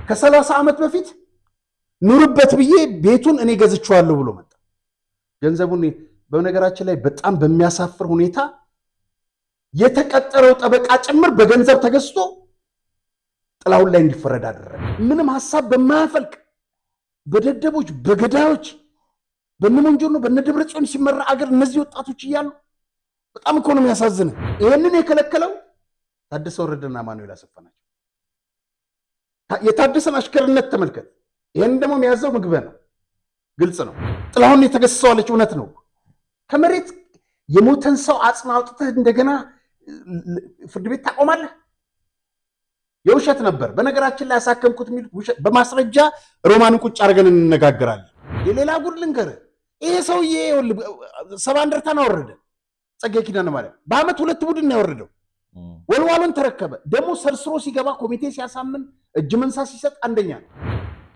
ከ30 ዓመት በፊት ኑርበት ብዬ ቤቱን እኔ ገዝቻለሁ ብሎ መጣ ገንዘቡን በነገራችን ላይ በጣም በሚያሳፍር ሁኔታ የተቀጠረው ጠበቃ ጭምር በገንዘብ ተገዝቶ ጥላሁን ላይ እንዲፈረድ አደረገ ምንም ሐሳብ በማያፈልቅ በደደቦች በገዳዮች በነሞንጆ ነው በነደብረጽዮን ሲመራ አገር እነዚህ ወጣቶች ይያሉ በጣም ኢኮኖሚ ያሳዝነ ይሄንን የከለከለው ታደሰ ወረደና ማኑኤል አሰፋ ናቸው የታደሰን አሽከርነት ተመልከት ይሄን ደግሞ የሚያዘው ምግብ ነው ግልጽ ነው ጥላሁን የተገሰሰዋለች እውነት ነው ከመሬት የሞተን ሰው አጽም አውጥተህ እንደገና ፍርድ ቤት ታቆማለህ የውሸት ነበር በነገራችን ላይ ያሳከምኩት ሚል በማስረጃ ሮማንን ቁጭ አርገን እንነጋገራለን የሌላ ጉድ ልንገር ይሄ ሰውዬ ሰባ እንደርታ ነው ወረደ ጸጌ ኪዳነ ማርያም በአመት ሁለት ቡድን ነው ወረደው ወልዋሉን ተረከበ ደሞ ሰርስሮ ሲገባ ኮሚቴ ሲያሳምን እጅ መንሳ ሲሰጥ አንደኛ ነው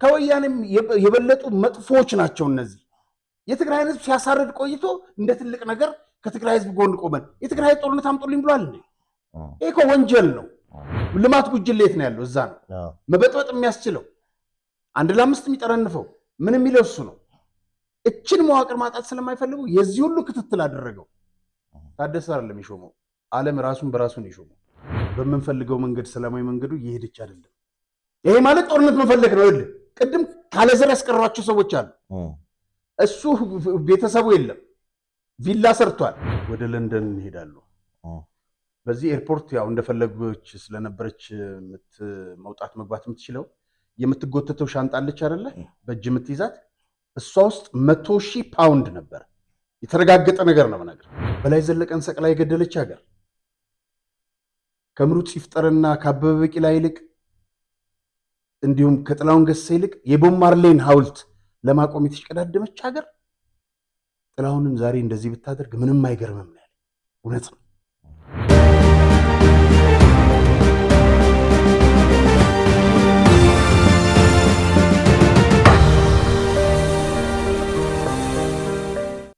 ከወያኔም የበለጡ መጥፎች ናቸው እነዚህ የትግራይ ህዝብ ሲያሳርድ ቆይቶ እንደ ትልቅ ነገር ከትግራይ ህዝብ ጎን ቆመን የትግራይ ጦርነት አምጦልኝ ብሏል እንዴ እኮ ወንጀል ነው ልማት ጉጅሌት ነው ያለው እዛ ነው መበጥበጥ የሚያስችለው አንድ ለአምስት የሚጠረንፈው ምን የሚለው እሱ ነው እችን መዋቅር ማጣት ስለማይፈልጉ የዚህ ሁሉ ክትትል አደረገው ታደሰ አይደለም ይሾመው ዓለም ራሱን በራሱን ይሾመው በመንፈልገው መንገድ ሰላማዊ መንገዱ ይሄድች አይደለም ይሄ ማለት ጦርነት መፈለግ ነው አይደል ቅድም ካለዘር ያስቀራቸው ሰዎች አሉ እሱ ቤተሰቡ የለም ቪላ ሰርቷል ወደ ለንደን ይሄዳሉ በዚህ ኤርፖርት ያው እንደፈለገች ስለነበረች መውጣት መግባት የምትችለው የምትጎተተው ሻንጣ አለች አይደለ በእጅ የምትይዛት እሷ ውስጥ 100,000 ፓውንድ ነበር የተረጋገጠ ነገር ነው ነገር በላይ ዘለቀን ሰቅላ የገደለች ሀገር ከምሩጽ ይፍጠርና ካበበ ቢቂላ ይልቅ እንዲሁም ከጥላሁን ገሰሰ ይልቅ የቦብ ማርሌን ሐውልት ለማቆም የተሽቀዳደመች ሀገር ጥላሁንን ዛሬ እንደዚህ ብታደርግ ምንም አይገርምም ነው እውነት ነው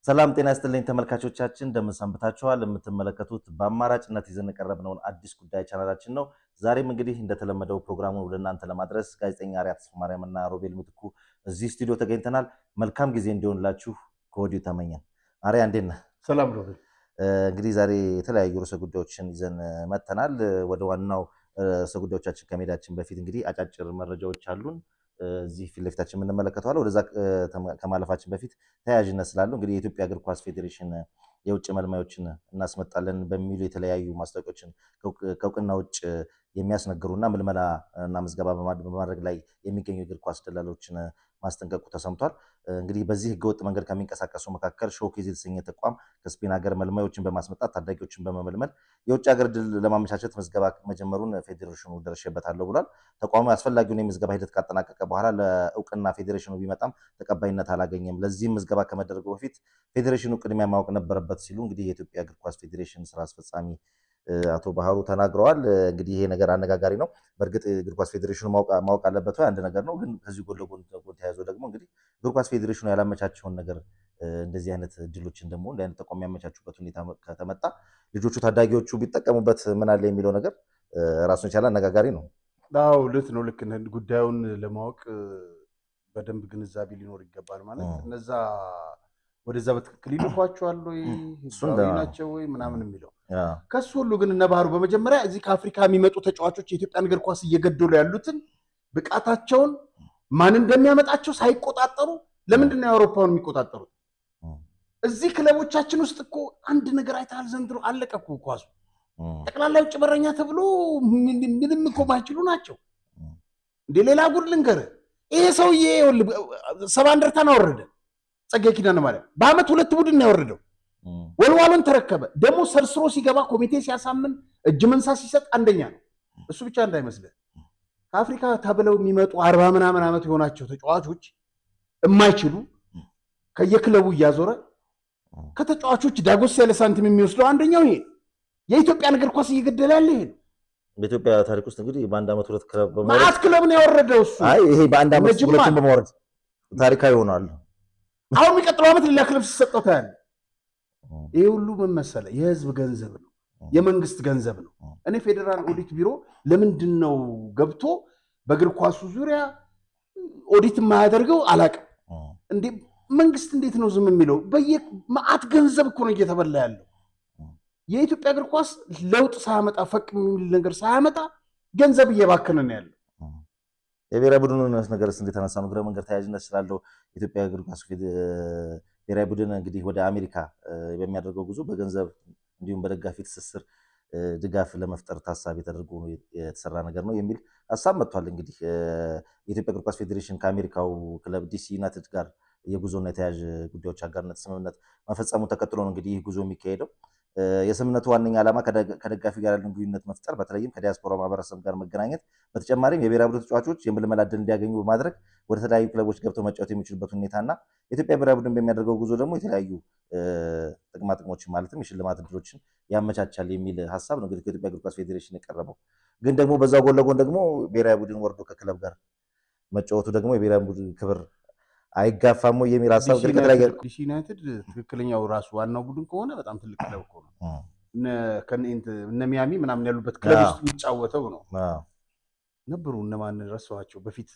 ሰላም ጤና ይስጥልኝ ተመልካቾቻችን እንደምን ሰንብታችኋል የምትመለከቱት በአማራጭነት ይዘን ቀረብነው አዲስ ጉዳይ ቻናላችን ነው ዛሬም እንግዲህ እንደተለመደው ፕሮግራሙን ወደ እናንተ ለማድረስ ጋዜጠኛ አርያ ተስፋማርያምና ሮቤል ምትኩ እዚህ ስቱዲዮ ተገኝተናል መልካም ጊዜ እንዲሆንላችሁ ከወዲሁ ተመኘን አርያ እንዴት ነህ ሰላም ሮቤል እንግዲህ ዛሬ የተለያዩ ርዕሰ ጉዳዮችን ይዘን መተናል ወደ ዋናው ርዕሰ ጉዳዮቻችን ከመሄዳችን በፊት እንግዲህ አጫጭር መረጃዎች አሉን እዚህ ፊት ለፊታችን የምንመለከተው ወደዛ ከማለፋችን በፊት ተያያዥነት ስላለው እንግዲህ የኢትዮጵያ እግር ኳስ ፌዴሬሽን የውጭ መልማዮችን እናስመጣለን በሚሉ የተለያዩ ማስታወቂያዎችን ከውቅና ውጭ የሚያስነግሩና ምልመላ እና ምዝገባ በማድረግ ላይ የሚገኙ እግር ኳስ ደላሎችን ማስጠንቀቁ ተሰምቷል እንግዲህ በዚህ ህገወጥ መንገድ ከሚንቀሳቀሱ መካከል ሾኬዝ የተሰኘ ተቋም ከስፔን ሀገር መልማዮችን በማስመጣት ታዳጊዎችን በመመልመል የውጭ ሀገር ድል ለማመቻቸት ምዝገባ መጀመሩን ፌዴሬሽኑ ደርሼበታለሁ ብሏል ተቋሙ አስፈላጊውን የምዝገባ ሂደት ካጠናቀቀ በኋላ ለእውቅና ፌዴሬሽኑ ቢመጣም ተቀባይነት አላገኘም ለዚህ ምዝገባ ከመደረጉ በፊት ፌዴሬሽኑ ቅድሚያ ማወቅ ነበረበት ሲሉ እንግዲህ የኢትዮጵያ እግር ኳስ ፌዴሬሽን ስራ አስፈጻሚ አቶ ባህሩ ተናግረዋል እንግዲህ ይሄ ነገር አነጋጋሪ ነው በርግጥ እግር ኳስ ፌዴሬሽኑ ማወቅ አለበት አንድ ነገር ነው ግን ከዚህ ጎን ተያይዞ ደግሞ እንግዲህ እግር ኳስ ፌዴሬሽኑ ያላመቻቸውን ነገር እንደዚህ አይነት ድሎችን ደግሞ እንደ አይነት ተቋም ያመቻቹበት ሁኔታ ከተመጣ ልጆቹ ታዳጊዎቹ ቢጠቀሙበት ምን አለ የሚለው ነገር ራሱን ይቻላል አነጋጋሪ ነው አዎ ልክ ጉዳዩን ለማወቅ በደንብ ግንዛቤ ሊኖር ይገባል ማለት እነዛ ወደዛ በትክክል ይልኳቸዋል ወይ ናቸው ወይ ምናምን የሚለው ከሱ ሁሉ ግን እነ ባህሩ በመጀመሪያ እዚህ ከአፍሪካ የሚመጡ ተጫዋቾች የኢትዮጵያን እግር ኳስ እየገደሉ ያሉትን ብቃታቸውን ማን እንደሚያመጣቸው ሳይቆጣጠሩ ለምንድን ነው አውሮፓውን የሚቆጣጠሩት እዚህ ክለቦቻችን ውስጥ እኮ አንድ ነገር አይታል ዘንድሮ አለቀ እኮ ኳሱ ጠቅላላ ውጭ በረኛ ተብሎ ምንም እኮ ማይችሉ ናቸው እንደ ሌላ ጉድ ልንገር ይሄ ሰውዬ ሰባ እንደርታ ነው ወረደ ጸጌ ኪዳነ ማርያም በአመት ሁለት ቡድን ነው ወረደው ወልዋሉን ተረከበ ደሞ ሰርስሮ ሲገባ ኮሚቴ ሲያሳምን እጅ መንሳ ሲሰጥ አንደኛ ነው እሱ ብቻ እንዳይመስል ከአፍሪካ ተብለው የሚመጡ 40 ምናምን አመት የሆናቸው ተጫዋቾች የማይችሉ ከየክለቡ ያዞረ ከተጫዋቾች ዳጎስ ያለ ሳንቲም የሚወስደው አንደኛው ይሄ የኢትዮጵያ እግር ኳስ እየገደለ ያለ ይሄ በኢትዮጵያ ታሪክ ውስጥ እንግዲህ በአንድ አመት ሁለት ክለብ ማት ክለብ ነው ያወረደው እሱ አይ ይሄ በአንድ አመት ሁለቱን በማውረድ ታሪካዊ ሆኗል አሁን የሚቀጥለው አመት ሌላ ክለብ ሲሰጠው ታያለ ይሄ ሁሉ ምን መሰለ የህዝብ ገንዘብ ነው የመንግስት ገንዘብ ነው እኔ ፌደራል ኦዲት ቢሮ ለምንድን ነው ገብቶ በእግር ኳሱ ዙሪያ ኦዲት የማያደርገው አላውቅም። እንዴ መንግስት እንዴት ነው ዝም የሚለው? በየማአት ገንዘብ እኮ ነው እየተበላ ያለው። የኢትዮጵያ እግር ኳስ ለውጥ ሳያመጣ ፈቅ የሚል ነገር ሳያመጣ ገንዘብ እየባከነ ነው ያለው። የብሔራዊ ቡድኑ ነገርስ እንዴት ተነሳ ነው? ግረ መንገድ ተያያዥነት ስላለው ኢትዮጵያ እግር ኳስ ብሔራዊ ቡድን እንግዲህ ወደ አሜሪካ በሚያደርገው ጉዞ በገንዘብ እንዲሁም በደጋፊ ትስስር ድጋፍ ለመፍጠር ታሳቢ ተደርጎ የተሰራ ነገር ነው የሚል ሐሳብ መጥቷል። እንግዲህ የኢትዮጵያ እግር ኳስ ፌዴሬሽን ከአሜሪካው ክለብ ዲሲ ዩናይትድ ጋር የጉዞና የተያያዥ ጉዳዮች አጋርነት ስምምነት መፈጸሙ ተከትሎ ነው እንግዲህ ጉዞ የሚካሄደው። የስምምነቱ ዋነኛ ዓላማ ከደጋፊ ጋር ያለን ግንኙነት መፍጠር፣ በተለይም ከዲያስፖራ ማህበረሰብ ጋር መገናኘት፣ በተጨማሪም የብሔራዊ ቡድን ተጫዋቾች የምልመላ ዕድል እንዲያገኙ በማድረግ ወደ ተለያዩ ክለቦች ገብተው መጫወት የሚችሉበት ሁኔታና የኢትዮጵያ ብሔራዊ ቡድን በሚያደርገው ጉዞ ደግሞ የተለያዩ ጥቅማ ጥቅሞችን ማለትም የሽልማት ዕድሎችን ያመቻቻል የሚል ሐሳብ ነው እንግዲህ ከኢትዮጵያ እግር ኳስ ፌዴሬሽን የቀረበው። ግን ደግሞ በዛው ጎን ለጎን ደግሞ ብሔራዊ ቡድን ወርዶ ከክለብ ጋር መጫወቱ ደግሞ የብሔራዊ ቡድን ክብር አይጋፋም የሚል ሐሳብ ግን ከተለያየ ዲሲ ዩናይትድ ትክክለኛው ራሱ ዋናው ቡድን ከሆነ በጣም ትልቅ ክለብ እኮ ነው። እነ ሚያሚ ምናምን ያሉበት ክለብ ውስጥ የሚጫወተው ነው ነበሩ። እነማን ረሳኋቸው? በፊት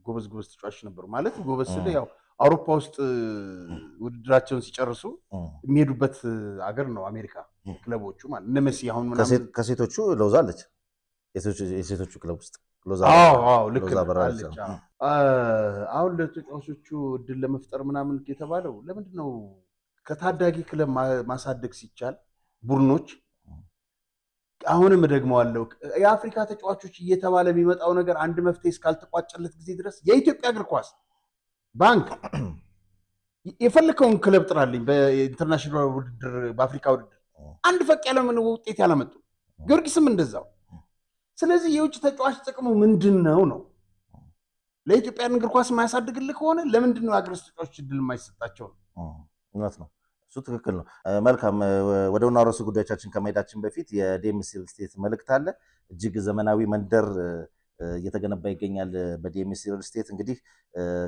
ጎበዝ ተጫዋቾች ነበሩ። ማለት ጎበዝ ስለ ያው አውሮፓ ውስጥ ውድድራቸውን ሲጨርሱ የሚሄዱበት አገር ነው አሜሪካ ክለቦቹ ማለት እነ ሜሲ አሁን ምናምን ከሴቶቹ ሎዛ አለች። የሴቶቹ ክለብ ውስጥ ሎዛ ልክ አለች። አሁን ለተጫዋቾቹ እድል ለመፍጠር ምናምን የተባለው ለምንድን ነው? ከታዳጊ ክለብ ማሳደግ ሲቻል ቡድኖች አሁንም ደግመዋለሁ የአፍሪካ ተጫዋቾች እየተባለ የሚመጣው ነገር አንድ መፍትሄ እስካልተቋጨለት ጊዜ ድረስ የኢትዮጵያ እግር ኳስ ባንክ የፈለከውን ክለብ ጥራልኝ በኢንተርናሽናል ውድድር በአፍሪካ ውድድር አንድ ፈቅ ያለ ምን ውጤት ያላመጡ ጊዮርጊስም እንደዛው። ስለዚህ የውጭ ተጫዋች ጥቅሙ ምንድነው ነው? ለኢትዮጵያ እግር ኳስ የማያሳድግልህ ከሆነ ለምንድን ነው አገር ተጫዋቾች እድል የማይሰጣቸው ነው? እውነት ነው። እሱ ትክክል ነው። መልካም ወደ ዋና ርዕሰ ጉዳዮቻችን ከመሄዳችን በፊት የዲኤምሲ ሪል ስቴት መልእክት አለ። እጅግ ዘመናዊ መንደር እየተገነባ ይገኛል። በዲኤምሲ ሪል ስቴት እንግዲህ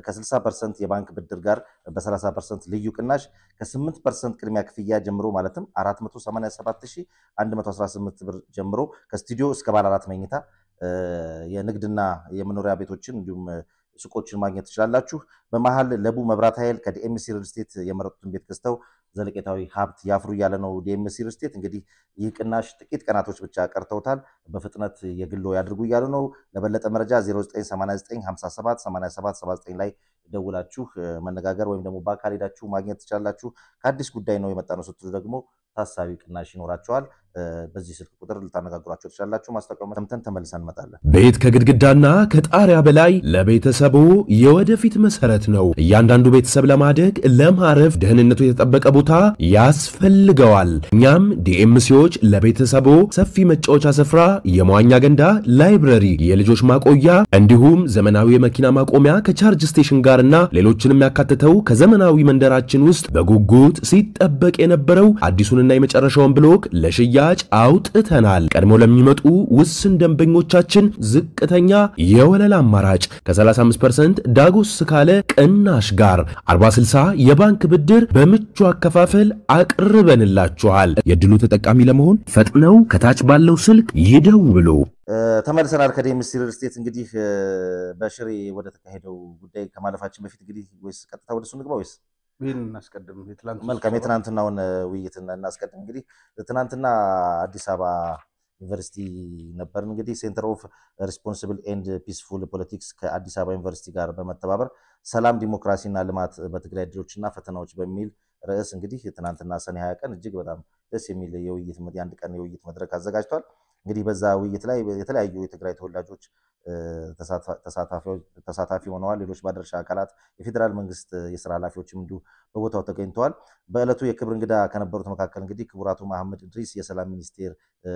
ከ60% የባንክ ብድር ጋር በ30% ልዩ ቅናሽ ከ8% ቅድሚያ ክፍያ ጀምሮ ማለትም 487118 ብር ጀምሮ ከስቱዲዮ እስከ ባለ 4 መኝታ የንግድና የመኖሪያ ቤቶችን እንዲሁም ሱቆችን ማግኘት ትችላላችሁ። በመሃል ለቡ መብራት ኃይል ከዲኤምሲ ሪል ስቴት የመረጡትን ቤት ገዝተው ዘለቄታዊ ሀብት ያፍሩ እያለ ነው ዲኤምሲ ሪል ስቴት። እንግዲህ ይህ ቅናሽ ጥቂት ቀናቶች ብቻ ቀርተውታል። በፍጥነት የግሎ ያድርጉ እያሉ ነው። ለበለጠ መረጃ 0989578779 ላይ ደውላችሁ መነጋገር ወይም ደግሞ በአካል ሄዳችሁ ማግኘት ትችላላችሁ። ከአዲስ ጉዳይ ነው የመጣ ነው ስትሉ ደግሞ ታሳቢ ቅናሽ ይኖራቸዋል። በዚህ ስልክ ቁጥር ልታነጋግሯቸው ትችላላችሁ። ማስታወቂያው ሰምተን ተመልሰን እንመጣለን። ቤት ከግድግዳና ከጣሪያ በላይ ለቤተሰቡ የወደፊት መሰረት ነው። እያንዳንዱ ቤተሰብ ለማደግ ለማረፍ ደህንነቱ የተጠበቀ ቦታ ያስፈልገዋል። እኛም ዲኤምሲዎች ለቤተሰቡ ሰፊ መጫወቻ ስፍራ፣ የመዋኛ ገንዳ፣ ላይብረሪ፣ የልጆች ማቆያ እንዲሁም ዘመናዊ የመኪና ማቆሚያ ከቻርጅ ስቴሽን ጋርና ሌሎችንም ያካተተው ከዘመናዊ መንደራችን ውስጥ በጉጉት ሲጠበቅ የነበረው አዲሱንና የመጨረሻውን ብሎክ ለሽያጭ አውጥተናል። ቀድሞ ለሚመጡ ውስን ደንበኞቻችን ዝቅተኛ የወለል አማራጭ ከ35% ዳጎስ ካለ ቅናሽ ጋር 40/60 የባንክ ብድር በምቹ አከፋፈል አቅርበንላችኋል። የድሉ ተጠቃሚ ለመሆን ፈጥነው ከታች ባለው ስልክ ይደውሉ። ተመልሰናል ከዲኤምሲ ሪል ስቴት። እንግዲህ በሽሬ ወደ ተካሄደው ጉዳይ ከማለፋችን በፊት እንግዲህ ወይስ ቀጥታ ወደሱ እንግባ ወይስ ይሄን እናስቀድም? መልካም የትናንትናውን ውይይት እናስቀድም። እንግዲህ ትናንትና አዲስ አበባ ዩኒቨርሲቲ ነበር። እንግዲህ ሴንተር ኦፍ ሪስፖንሲብል ኤንድ ፒስፉል ፖለቲክስ ከአዲስ አበባ ዩኒቨርሲቲ ጋር በመተባበር ሰላም ዲሞክራሲና ልማት በትግራይ ዕድሎችና ፈተናዎች በሚል ርዕስ እንግዲህ ትናንትና ሰኔ 20 ቀን እጅግ በጣም ደስ የሚል የአንድ ቀን የውይይት መድረክ አዘጋጅቷል። እንግዲህ በዛ ውይይት ላይ የተለያዩ የትግራይ ተወላጆች ተሳታፊ ሆነዋል። ሌሎች ባለድርሻ አካላት፣ የፌዴራል መንግስት የስራ ኃላፊዎችም እንዲሁ በቦታው ተገኝተዋል። በዕለቱ የክብር እንግዳ ከነበሩት መካከል እንግዲህ ክቡር አቶ መሐመድ ኢድሪስ የሰላም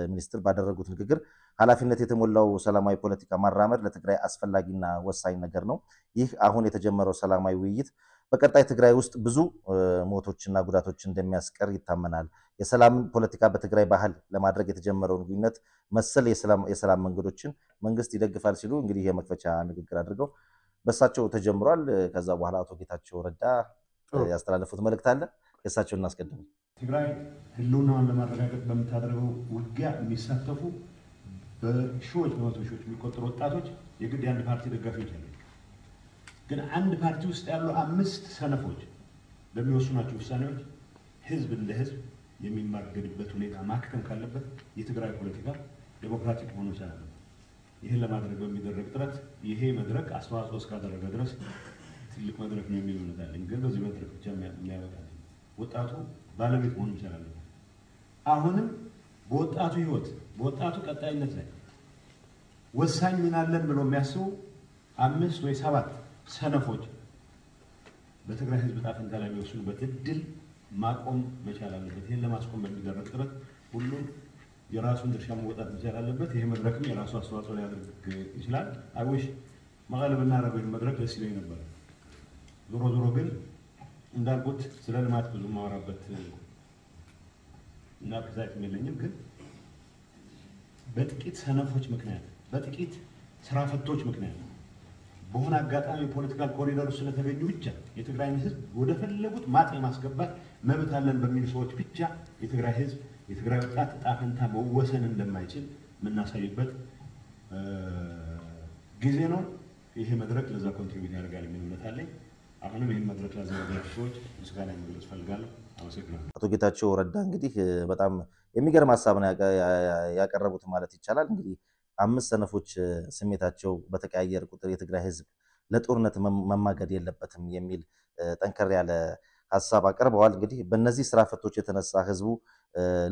ሚኒስትር ባደረጉት ንግግር ኃላፊነት የተሞላው ሰላማዊ ፖለቲካ ማራመድ ለትግራይ አስፈላጊና ወሳኝ ነገር ነው። ይህ አሁን የተጀመረው ሰላማዊ ውይይት በቀጣይ ትግራይ ውስጥ ብዙ ሞቶችና ጉዳቶችን እንደሚያስቀር ይታመናል። የሰላምን ፖለቲካ በትግራይ ባህል ለማድረግ የተጀመረውን ግንኙነት መሰል የሰላም መንገዶችን መንግስት ይደግፋል ሲሉ እንግዲህ የመክፈቻ ንግግር አድርገው በእሳቸው ተጀምሯል። ከዛ በኋላ አቶ ጌታቸው ረዳ ያስተላለፉት መልእክት አለ። የእሳቸውን እናስቀድም። ትግራይ ህልውናዋን ለማረጋገጥ በምታደርገው ውጊያ የሚሳተፉ በሺዎች በመቶ ሺዎች የሚቆጠሩ ወጣቶች የግድ አንድ ፓርቲ ደጋፊዎች አሉ ግን አንድ ፓርቲ ውስጥ ያሉ 5 ሰነፎች በሚወስኗቸው ውሳኔዎች ህዝብ እንደ ህዝብ የሚማገድበት ሁኔታ ማክተም ካለበት የትግራይ ፖለቲካ ዴሞክራቲክ ሆኖ ይችላል ይሄን ለማድረግ በሚደረግ ጥረት ይሄ መድረክ አስተዋጽኦ እስካደረገ ድረስ ትልቅ መድረክ ነው የሚል እምነት አለኝ ግን በዚህ መድረክ ብቻ የሚያበቃ ወጣቱ ባለቤት ሆኖ ይችላል አሁንም በወጣቱ ህይወት በወጣቱ ቀጣይነት ላይ ወሳኝ ምን አለን ብለው የሚያስቡ 5 ወይ 7 ሰነፎች በትግራይ ህዝብ ጣፈንታ ላይ የሚወስኑበት እድል ማቆም መቻል አለበት ይሄን ለማስቆም በሚደረግ ጥረት ሁሉም የራሱን ድርሻ መወጣት መቻል አለበት ይሄ መድረክም የራሱ አስተዋጽኦ ሊያደርግ ይችላል አይውሽ መቀለብና ረበኝ መድረክ ደስ ይለኝ ነበር ዞሮ ግን እንዳልኩት ስለ ልማት ብዙ ማወራበት እና ከዛት የሚለኝም ግን በጥቂት ሰነፎች ምክንያት በጥቂት ስራ ፈቶች ምክንያት በሆነ አጋጣሚ ፖለቲካል ኮሪደር ስለተገኙ ብቻ የትግራይ ህዝብ ወደ ፈለጉት ማጥ ማስገባት መብት አለን በሚል ሰዎች ብቻ የትግራይ ህዝብ የትግራይ ወጣት ጣፈንታ መወሰን እንደማይችል ምናሳይበት ጊዜ ነው ይሄ መድረክ ለዛ ኮንትሪቢዩት ያደርጋል የሚል እምነት አለኝ አሁንም ይሄን መድረክ ላዘጋጁ ሰዎች ምስጋና መግለጽ ፈልጋለሁ አመሰግናለሁ አቶ ጌታቸው ረዳ እንግዲህ በጣም የሚገርም ሐሳብ ነው ያቀረቡት ማለት ይቻላል እንግዲህ 5 ሰነፎች ስሜታቸው በተቀያየረ ቁጥር የትግራይ ህዝብ ለጦርነት መማገድ የለበትም የሚል ጠንከር ያለ ሐሳብ አቀርበዋል እንግዲህ በእነዚህ ስራ ፈቶች የተነሳ ህዝቡ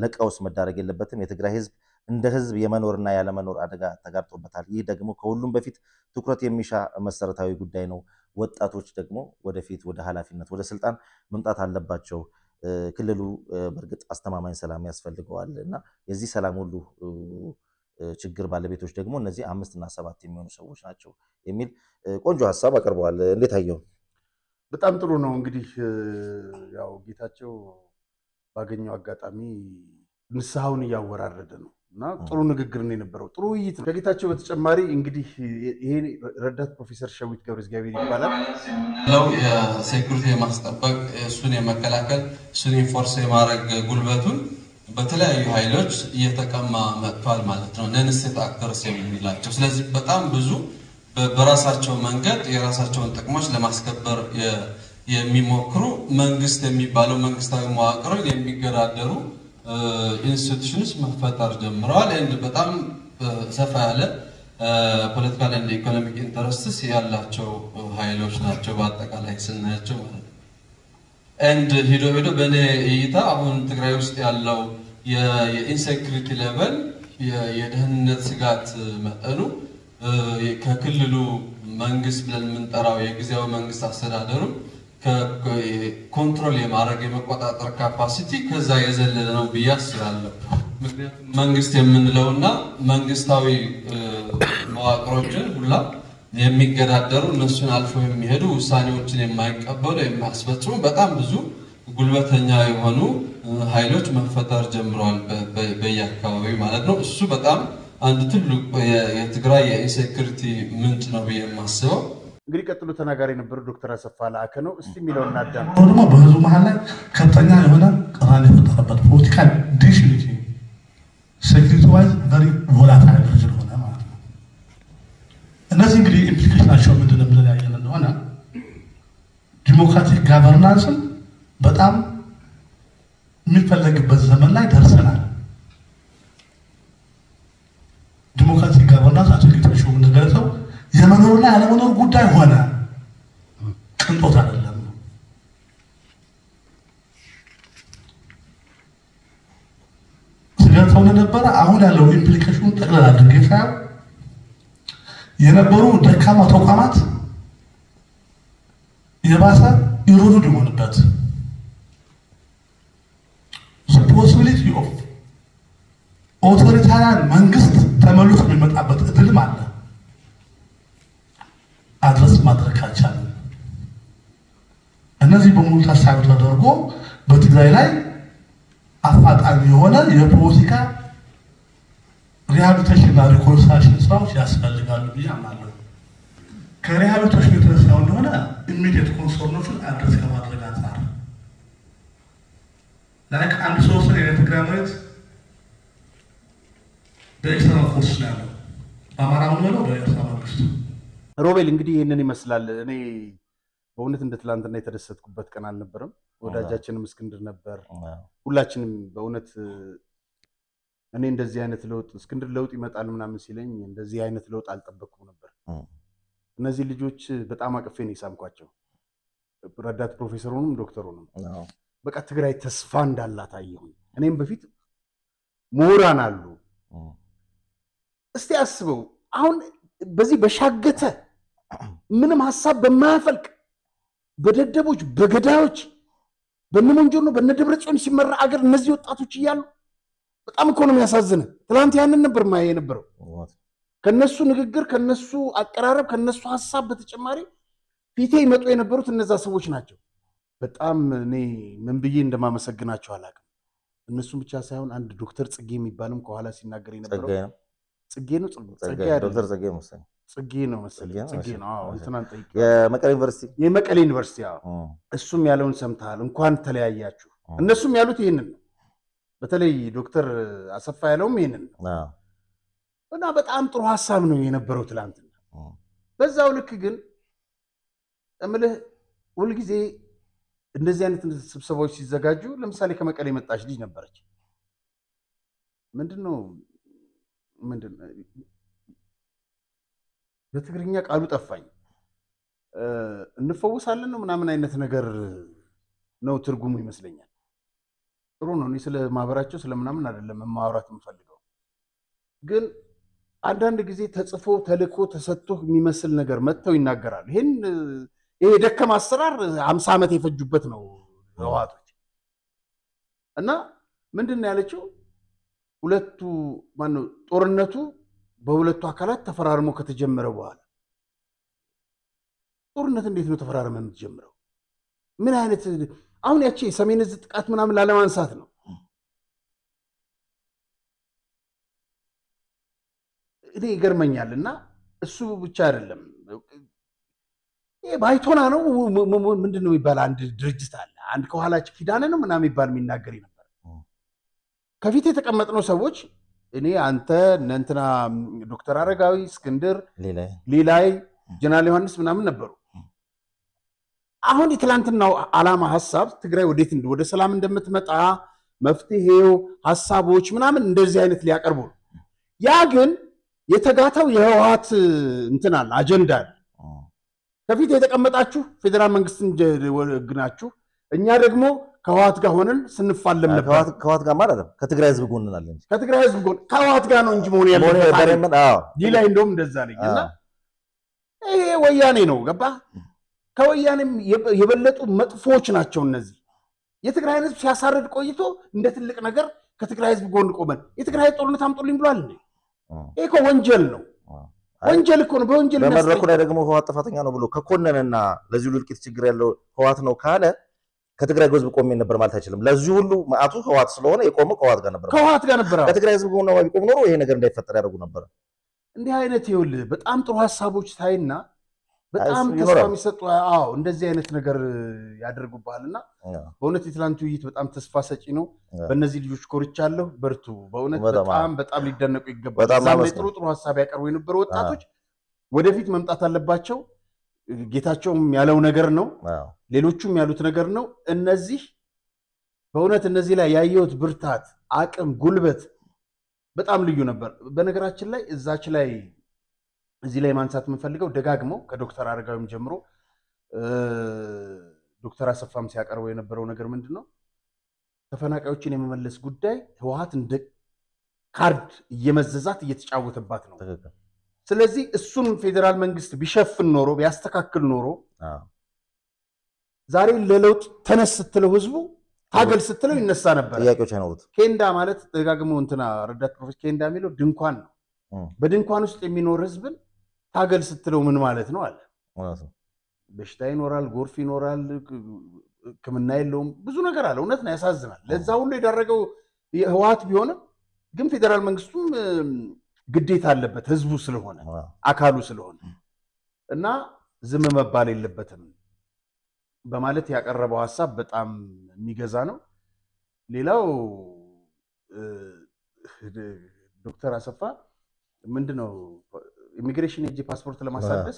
ለቀውስ መዳረግ የለበትም የትግራይ ህዝብ እንደ ህዝብ የመኖርና ያለ መኖር አደጋ ተጋርጦበታል ይህ ደግሞ ከሁሉም በፊት ትኩረት የሚሻ መሰረታዊ ጉዳይ ነው ወጣቶች ደግሞ ወደፊት ወደ ኃላፊነት ወደ ስልጣን መምጣት አለባቸው ክልሉ በርግጥ አስተማማኝ ሰላም ያስፈልገዋልና የዚህ ሰላም ሁሉ ችግር ባለቤቶች ደግሞ እነዚህ 5 እና 7 የሚሆኑ ሰዎች ናቸው የሚል ቆንጆ ሐሳብ አቀርበዋል እንዴት አየው በጣም ጥሩ ነው እንግዲህ ያው ጌታቸው ባገኘው አጋጣሚ ንስሐውን ያወራረደ ነው እና ጥሩ ንግግር ነው የነበረው ጥሩ ውይይት ነው ከጌታቸው በተጨማሪ እንግዲህ ይሄ ረዳት ፕሮፌሰር ሸዊት ገብረእግዚአብሔር ይባላል ነው የሴኩሪቲ ማስጠበቅ እሱን የመከላከል እሱን ኢንፎርስ የማድረግ ጉልበቱን በተለያዩ ኃይሎች እየተቀማ መጥቷል ማለት ነው ነንስት አክተርስ የሚላቸው ስለዚህ በጣም ብዙ በራሳቸው መንገድ የራሳቸውን ጥቅሞች ለማስከበር የሚሞክሩ መንግስት የሚባለው መንግስታዊ መዋቅሮች የሚገዳደሩ ኢንስቲትዩሽንስ መፈጠር ጀምረዋል and በጣም ሰፋ ያለ ፖለቲካል and ኢኮኖሚክ ኢንተረስትስ ያላቸው ኃይሎች ናቸው በአጠቃላይ ስናያቸው ማለት ነው and ሂዶ በኔ እይታ አሁን ትግራይ ውስጥ ያለው የኢንሴኩሪቲ ሌቨል የደህንነት ስጋት መጠኑ ከክልሉ መንግስት ብለን የምንጠራው የጊዜያዊ መንግስት አስተዳደሩ ኮንትሮል የማድረግ የመቆጣጠር ካፓሲቲ ከዛ የዘለለ ነው በያስራለሁ ምክንያቱም መንግስት የምንለውና መንግስታዊ መዋቅሮችን ሁላ የሚገዳደሩ እነሱን አልፎ የሚሄዱ ውሳኔዎችን የማይቀበሉ የሚያስፈጽሙ በጣም ብዙ ጉልበተኛ የሆኑ ኃይሎች መፈጠር ጀምረዋል በየአካባቢው ማለት ነው እሱ በጣም አንድ ትልቅ የትግራይ የኢንሴኩሪቲ ምንጭ ነው በየማስበው እንግዲህ ቀጥሎ ተናጋሪ ነበር ዶክተር አሰፋ ላከ ነው እስቲ ሚለውና አዳም ደግሞ በህዝቡ መሃል ላይ ከፍተኛ የሆነ ቅራኔ የተፈጠረበት ፖለቲካል ዲሽኒቲ ሴኩሪቲ ዋይዝ ቨሪ ቮላታይል ስለሆነ ማለት ነው እነዚህ እንግዲህ ኢምፕሊኬሽናቸው ምንድን ነው ብለን ያየን እንደሆነ ዲሞክራቲክ ጋቨርናንስን በጣም የሚፈለግበት ዘመን ላይ ደርሰናል ዲሞክራቲክ ጋቨርናንስ አትሊታቸው እንደገለጸው የመኖርና ያለመኖር ጉዳይ ሆነ ቅንጦት አይደለም ስለዚህ ነበር አሁን ያለው ኢምፕሊኬሽን ጠቅላላ አድርገታ የነበሩ ደካማ ተቋማት የባሰ ኢሮድ ሆነበት the possibility of authoritarian መንግስት ተመልሶ የሚመጣበት እድል አለ አድረስ ማድረግ ካልቻለ እነዚህ በሙሉ ታሳቢ ተደርጎ በትግራይ ላይ አፋጣኝ የሆነ የፖለቲካ ሪሃቢሊቴሽን እና ሪኮንሲሊዬሽን ስራዎች ያስፈልጋሉ ብያምናለሁ ከሪሃቢሊቴሽን የተነሳው እንደሆነ ኢሚዲየት ኮንሰርኖችን አድረስ ከማድረግ አንፃር ላይክ አንድ ሰው የትግራይ መሬት በኤክስተርናል ፎርስ ላይ ያለው በአማራ ምን ነው በኤርትራ መንግስት ሮቤል እንግዲህ ይህንን ይመስላል። እኔ በእውነት እንደ ትላንትና የተደሰትኩበት ቀን አልነበረም። ወዳጃችንም እስክንድር ነበር። ሁላችንም በእውነት እኔ እንደዚህ አይነት ለውጥ እስክንድር ለውጥ ይመጣል ምናምን ሲለኝ እንደዚህ አይነት ለውጥ አልጠበቅኩም ነበር። እነዚህ ልጆች በጣም አቅፌ ነው የሳምኳቸው። ረዳት ፕሮፌሰሩንም ዶክተሩንም በቃ ትግራይ ተስፋ እንዳላት አየሁኝ። እኔም በፊት ምሁራን አሉ። እስቲ አስበው አሁን በዚህ በሻገተ ምንም ሐሳብ በማያፈልቅ በደደቦች በገዳዮች በነሞንጆ ነው በነደብረጽዮን ሲመራ አገር እነዚህ ወጣቶች እያሉ በጣም እኮ ነው የሚያሳዝነው። ትላንት ያንን ነበር ማየ የነበረው። ከነሱ ንግግር ከነሱ አቀራረብ ከነሱ ሐሳብ በተጨማሪ ፊቴ ይመጡ የነበሩት እነዛ ሰዎች ናቸው። በጣም እኔ ምን ብዬ እንደማመሰግናቸው አላውቅም። እነሱም ብቻ ሳይሆን አንድ ዶክተር ጽጌ የሚባልም ከኋላ ሲናገር የነበረው ጽጌ ነው ዶክተር ጽጌ መሰለኝ ጽጌ ነው አዎ እንትናን ጠይቄ የመቀሌ ዩኒቨርሲቲ አዎ እሱም ያለውን ሰምተሃል። እንኳን ተለያያችሁ። እነሱም ያሉት ይሄንን ነው። በተለይ ዶክተር አሰፋ ያለውም ይሄንን ነው። እና በጣም ጥሩ ሐሳብ ነው የነበረው ትላንትና። በዛው ልክ ግን እምልህ ሁሉ ጊዜ እንደዚህ አይነት ስብሰባዎች ሲዘጋጁ ለምሳሌ ከመቀሌ የመጣች ልጅ ነበረች። ምንድነው በትግርኛ ቃሉ ጠፋኝ። እንፈውሳለን ነው ምናምን አይነት ነገር ነው ትርጉሙ ይመስለኛል። ጥሩ ነው። እኔ ስለ ማህበራቸው ስለምናምን አይደለም ማውራት የምፈልገው። ግን አንዳንድ ጊዜ ተጽፎ ተልኮ ተሰጥቶ የሚመስል ነገር መጥተው ይናገራሉ። ይሄ ደከማ አሰራር 50 ዓመት የፈጁበት ነው ህወሓቶች። እና ምንድነው ያለችው ሁለቱ ማነው ጦርነቱ በሁለቱ አካላት ተፈራርሞ ከተጀመረ በኋላ ጦርነት እንዴት ነው ተፈራርመ የምትጀምረው? ምን አይነት አሁን ያቺ ሰሜን ዕዝ ጥቃት ምናምን ላለማንሳት ነው። እኔ ይገርመኛልና እሱ ብቻ አይደለም። ይሄ ባይቶና ነው ምንድነው የሚባል አንድ ድርጅት አለ። አንድ ከኋላች ኪዳነ ነው ምናምን የሚባል የሚናገር ነበር። ከፊት የተቀመጥነው ሰዎች እኔ አንተ እንትና ዶክተር አረጋዊ እስክንድር ሌላይ ጀነራል ዮሐንስ ምናምን ነበሩ። አሁን የትላንትናው ዓላማ ሐሳብ ትግራይ ወደ ሰላም እንደምትመጣ መፍትሄው ሐሳቦች ምናምን እንደዚህ አይነት ሊያቀርቡ ያ ግን የተጋታው የህወሓት እንትናል አጀንዳ ከፊት የተቀመጣችሁ ፌደራል መንግስትን ግናችሁ እኛ ደግሞ ከህወሓት ጋር ሆነን ስንፋለም ነበር። ከህወሓት ጋር ማለት አይደለም ከትግራይ ህዝብ ጎን ነን እንጂ ከትግራይ ህዝብ ጎን ከህወሓት ጋር ነው እንጂ መሆን ያለበት። ዲላይ እንደውም እንደዛ ነኝና ይሄ ወያኔ ነው ገባ። ከወያኔም የበለጡ መጥፎች ናቸው እነዚህ። የትግራይ ህዝብ ሲያሳርድ ቆይቶ እንደ ትልቅ ነገር ከትግራይ ህዝብ ጎን ቆመን የትግራይ ጦርነት አምጦልኝ ብሏል እንዴ? ይሄ እኮ ወንጀል ነው። ወንጀል እኮ ነው። በወንጀል በመድረኩ ላይ ደግሞ ህወሓት ጥፋተኛ ነው ብሎ ከኮነነና ለዚህ ሁሉ እልቂት ችግር ያለው ህወሓት ነው ካለ ከትግራይ ህዝብ ቆሜ ነበር ማለት አይችልም። ለዚህ ሁሉ ማአቱ ህወሓት ስለሆነ የቆመው ከህወሓት ጋር ነበር። ከትግራይ ህዝብ ጎን ነው ቢቆም ኖሮ ይሄ ነገር እንዳይፈጠር ያደርጉ ነበር። እንዲህ አይነት ይኸውልህ በጣም ጥሩ ሐሳቦች ታይና በጣም ተስፋ የሚሰጡ እንደዚህ አይነት ነገር ያደርጉባልና በእውነት የትላንቱ ውይይት በጣም ተስፋ ሰጪ ነው። በእነዚህ ልጆች ኮርቻለሁ። በርቱ። በእውነት በጣም ሊደነቁ ይገባል። ዛሬ ጥሩ ሐሳብ ያቀርቡ የነበሩ ወጣቶች ወደፊት መምጣት አለባቸው። ጌታቸውም ያለው ነገር ነው፣ ሌሎቹም ያሉት ነገር ነው። እነዚህ በእውነት እነዚህ ላይ ያየሁት ብርታት፣ አቅም፣ ጉልበት በጣም ልዩ ነበር። በነገራችን ላይ እዛች ላይ እዚህ ላይ ማንሳት የምንፈልገው ደጋግመው ከዶክተር አረጋዊም ጀምሮ ዶክተር አሰፋም ሲያቀርበው የነበረው ነገር ምንድነው ተፈናቃዮችን የመመለስ ጉዳይ ህወሓት እንደ ካርድ እየመዘዛት እየተጫወተባት ነው። ስለዚህ እሱን ፌደራል መንግስት ቢሸፍን ኖሮ ቢያስተካክል ኖሮ ዛሬ ለለውጥ ተነስ ስትለው ህዝቡ ታገል ስትለው ይነሳ ነበር። ጥያቄዎች አይኖሩት። ኬንዳ ማለት ደጋግመው እንትና ረዳት ፕሮፌሰር ኬንዳ የሚለው ድንኳን ነው። በድንኳን ውስጥ የሚኖር ህዝብን ታገል ስትለው ምን ማለት ነው አለ። በሽታ ይኖራል፣ ጎርፍ ይኖራል፣ ሕክምና የለውም፣ ብዙ ነገር አለ። እውነት ነው፣ ያሳዝናል። ለዛ ሁሉ የዳረገው ህወሓት ቢሆንም ግን ፌደራል መንግስቱም ግዴታ አለበት ህዝቡ ስለሆነ አካሉ ስለሆነ እና ዝም መባል የለበትም በማለት ያቀረበው ሐሳብ በጣም የሚገዛ ነው። ሌላው ዶክተር አሰፋ ምንድነው ኢሚግሬሽን እጂ ፓስፖርት ለማሳደስ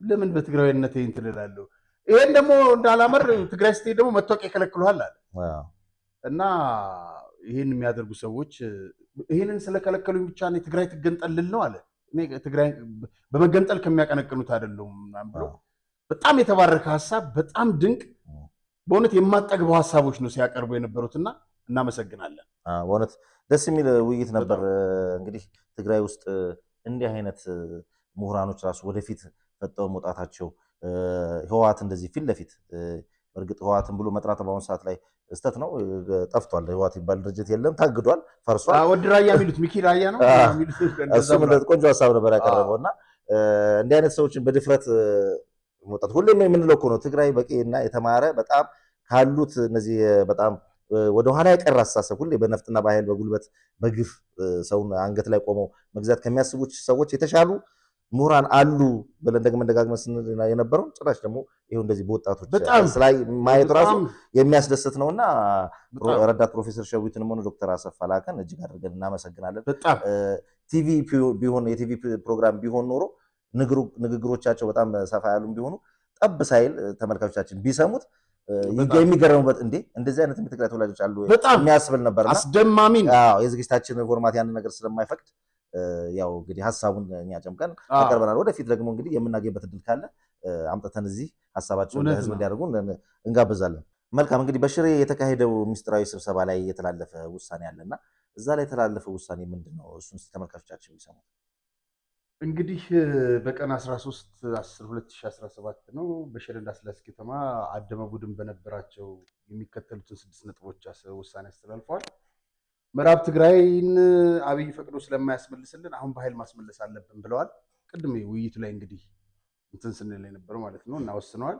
ለምን በትግራይነት እንትን እላለሁ ይሄን ደግሞ እንዳላመር ትግራይ ስቴት ደግሞ መታወቂያ ይከለክሉሃል አለ እና ይሄን የሚያደርጉ ሰዎች ይሄንን ስለከለከሉኝ ብቻ ነው ትግራይ ትገንጠልል ነው አለ እኔ ትግራይ በመገንጠል ከሚያቀነቅኑት አይደለም ብሎ በጣም የተባረከ ሐሳብ በጣም ድንቅ በእውነት የማጠግበው ሐሳቦች ነው ሲያቀርቡ የነበሩትና እናመሰግናለን በእውነት ደስ የሚል ውይይት ነበር እንግዲህ ትግራይ ውስጥ እንዲህ አይነት ምሁራኖች ራሱ ወደፊት ፈጠው መውጣታቸው ህዋት እንደዚህ ፊት ለፊት በርግጥ ህዋትን ብሎ መጥራት በአሁን ሰዓት ላይ استت ነው ጠፍቷል ህዋት ይባል ድርጅት የለም ታግዷል ፈርሷል ወድ ራያ የሚሉት ሚኪ ራያ ነው የሚሉት እሱ ማለት ቆንጆ ሐሳብ ነበር ያቀረበውና እንዲህ አይነት ሰዎችን በድፍረት መውጣት ሁሌም የምንለው እኮ ነው ትግራይ በቂና የተማረ በጣም ካሉት እነዚህ በጣም ወደ ኋላ የቀረ አስተሳሰብ ሁሌ በነፍጥና በኃይል በጉልበት በግፍ ሰውን አንገት ላይ ቆመው መግዛት ከሚያስቡት ሰዎች የተሻሉ ምሁራን አሉ ብለን ደግሞ እንደጋግመን ስንል የነበረው ጭራሽ ደግሞ ይሄው እንደዚህ በወጣቶች ላይ ማየት ራሱ የሚያስደስት ነውና ረዳት ፕሮፌሰር ሸዊትንም ሆነ ዶክተር አሰፋ ላከን እጅግ አድርገን እናመሰግናለን ቲቪ ቢሆን የቲቪ ፕሮግራም ቢሆን ኖሮ ንግግሮቻቸው በጣም ሰፋ ያሉም ቢሆኑ ጠብ ሳይል ተመልካቾቻችን ቢሰሙት የሚገርሙበት እንዴ እንደዚህ አይነት ትግራይ ተወላጆች አሉ የሚያስብል ነበርና አስደማሚ አዎ የዝግጅታችን ፎርማት ያን ነገር ስለማይፈቅድ ያው እንግዲህ ሐሳቡን እኛ ጨምቀን አቀርበናል ወደፊት ደግሞ እንግዲህ የምናገኝበት እድል ካለ አምጥተን እዚህ ሐሳባቸውን ለህዝብ እንዲያደርጉ እንጋብዛለን መልካም እንግዲህ በሽሬ የተካሄደው ሚስጥራዊ ስብሰባ ላይ የተላለፈ ውሳኔ አለና እዛ ላይ የተላለፈ ውሳኔ ምንድነው እሱን ተመልካቾቻችን የሚሰሙት እንግዲህ በቀን 13/10/2017 ነው በሽሬ እንዳስላስ ከተማ አደመ ቡድን በነበራቸው የሚከተሉትን 6 ነጥቦች ውሳኔ አስተላልፈዋል ምዕራብ ትግራይን አብይ ፈቅዶ ስለማያስመልስልን አሁን በኃይል ማስመለስ አለብን ብለዋል ቅድም ውይይቱ ላይ እንግዲህ እንትን ስንል የነበረው ማለት ነው እና ወስነዋል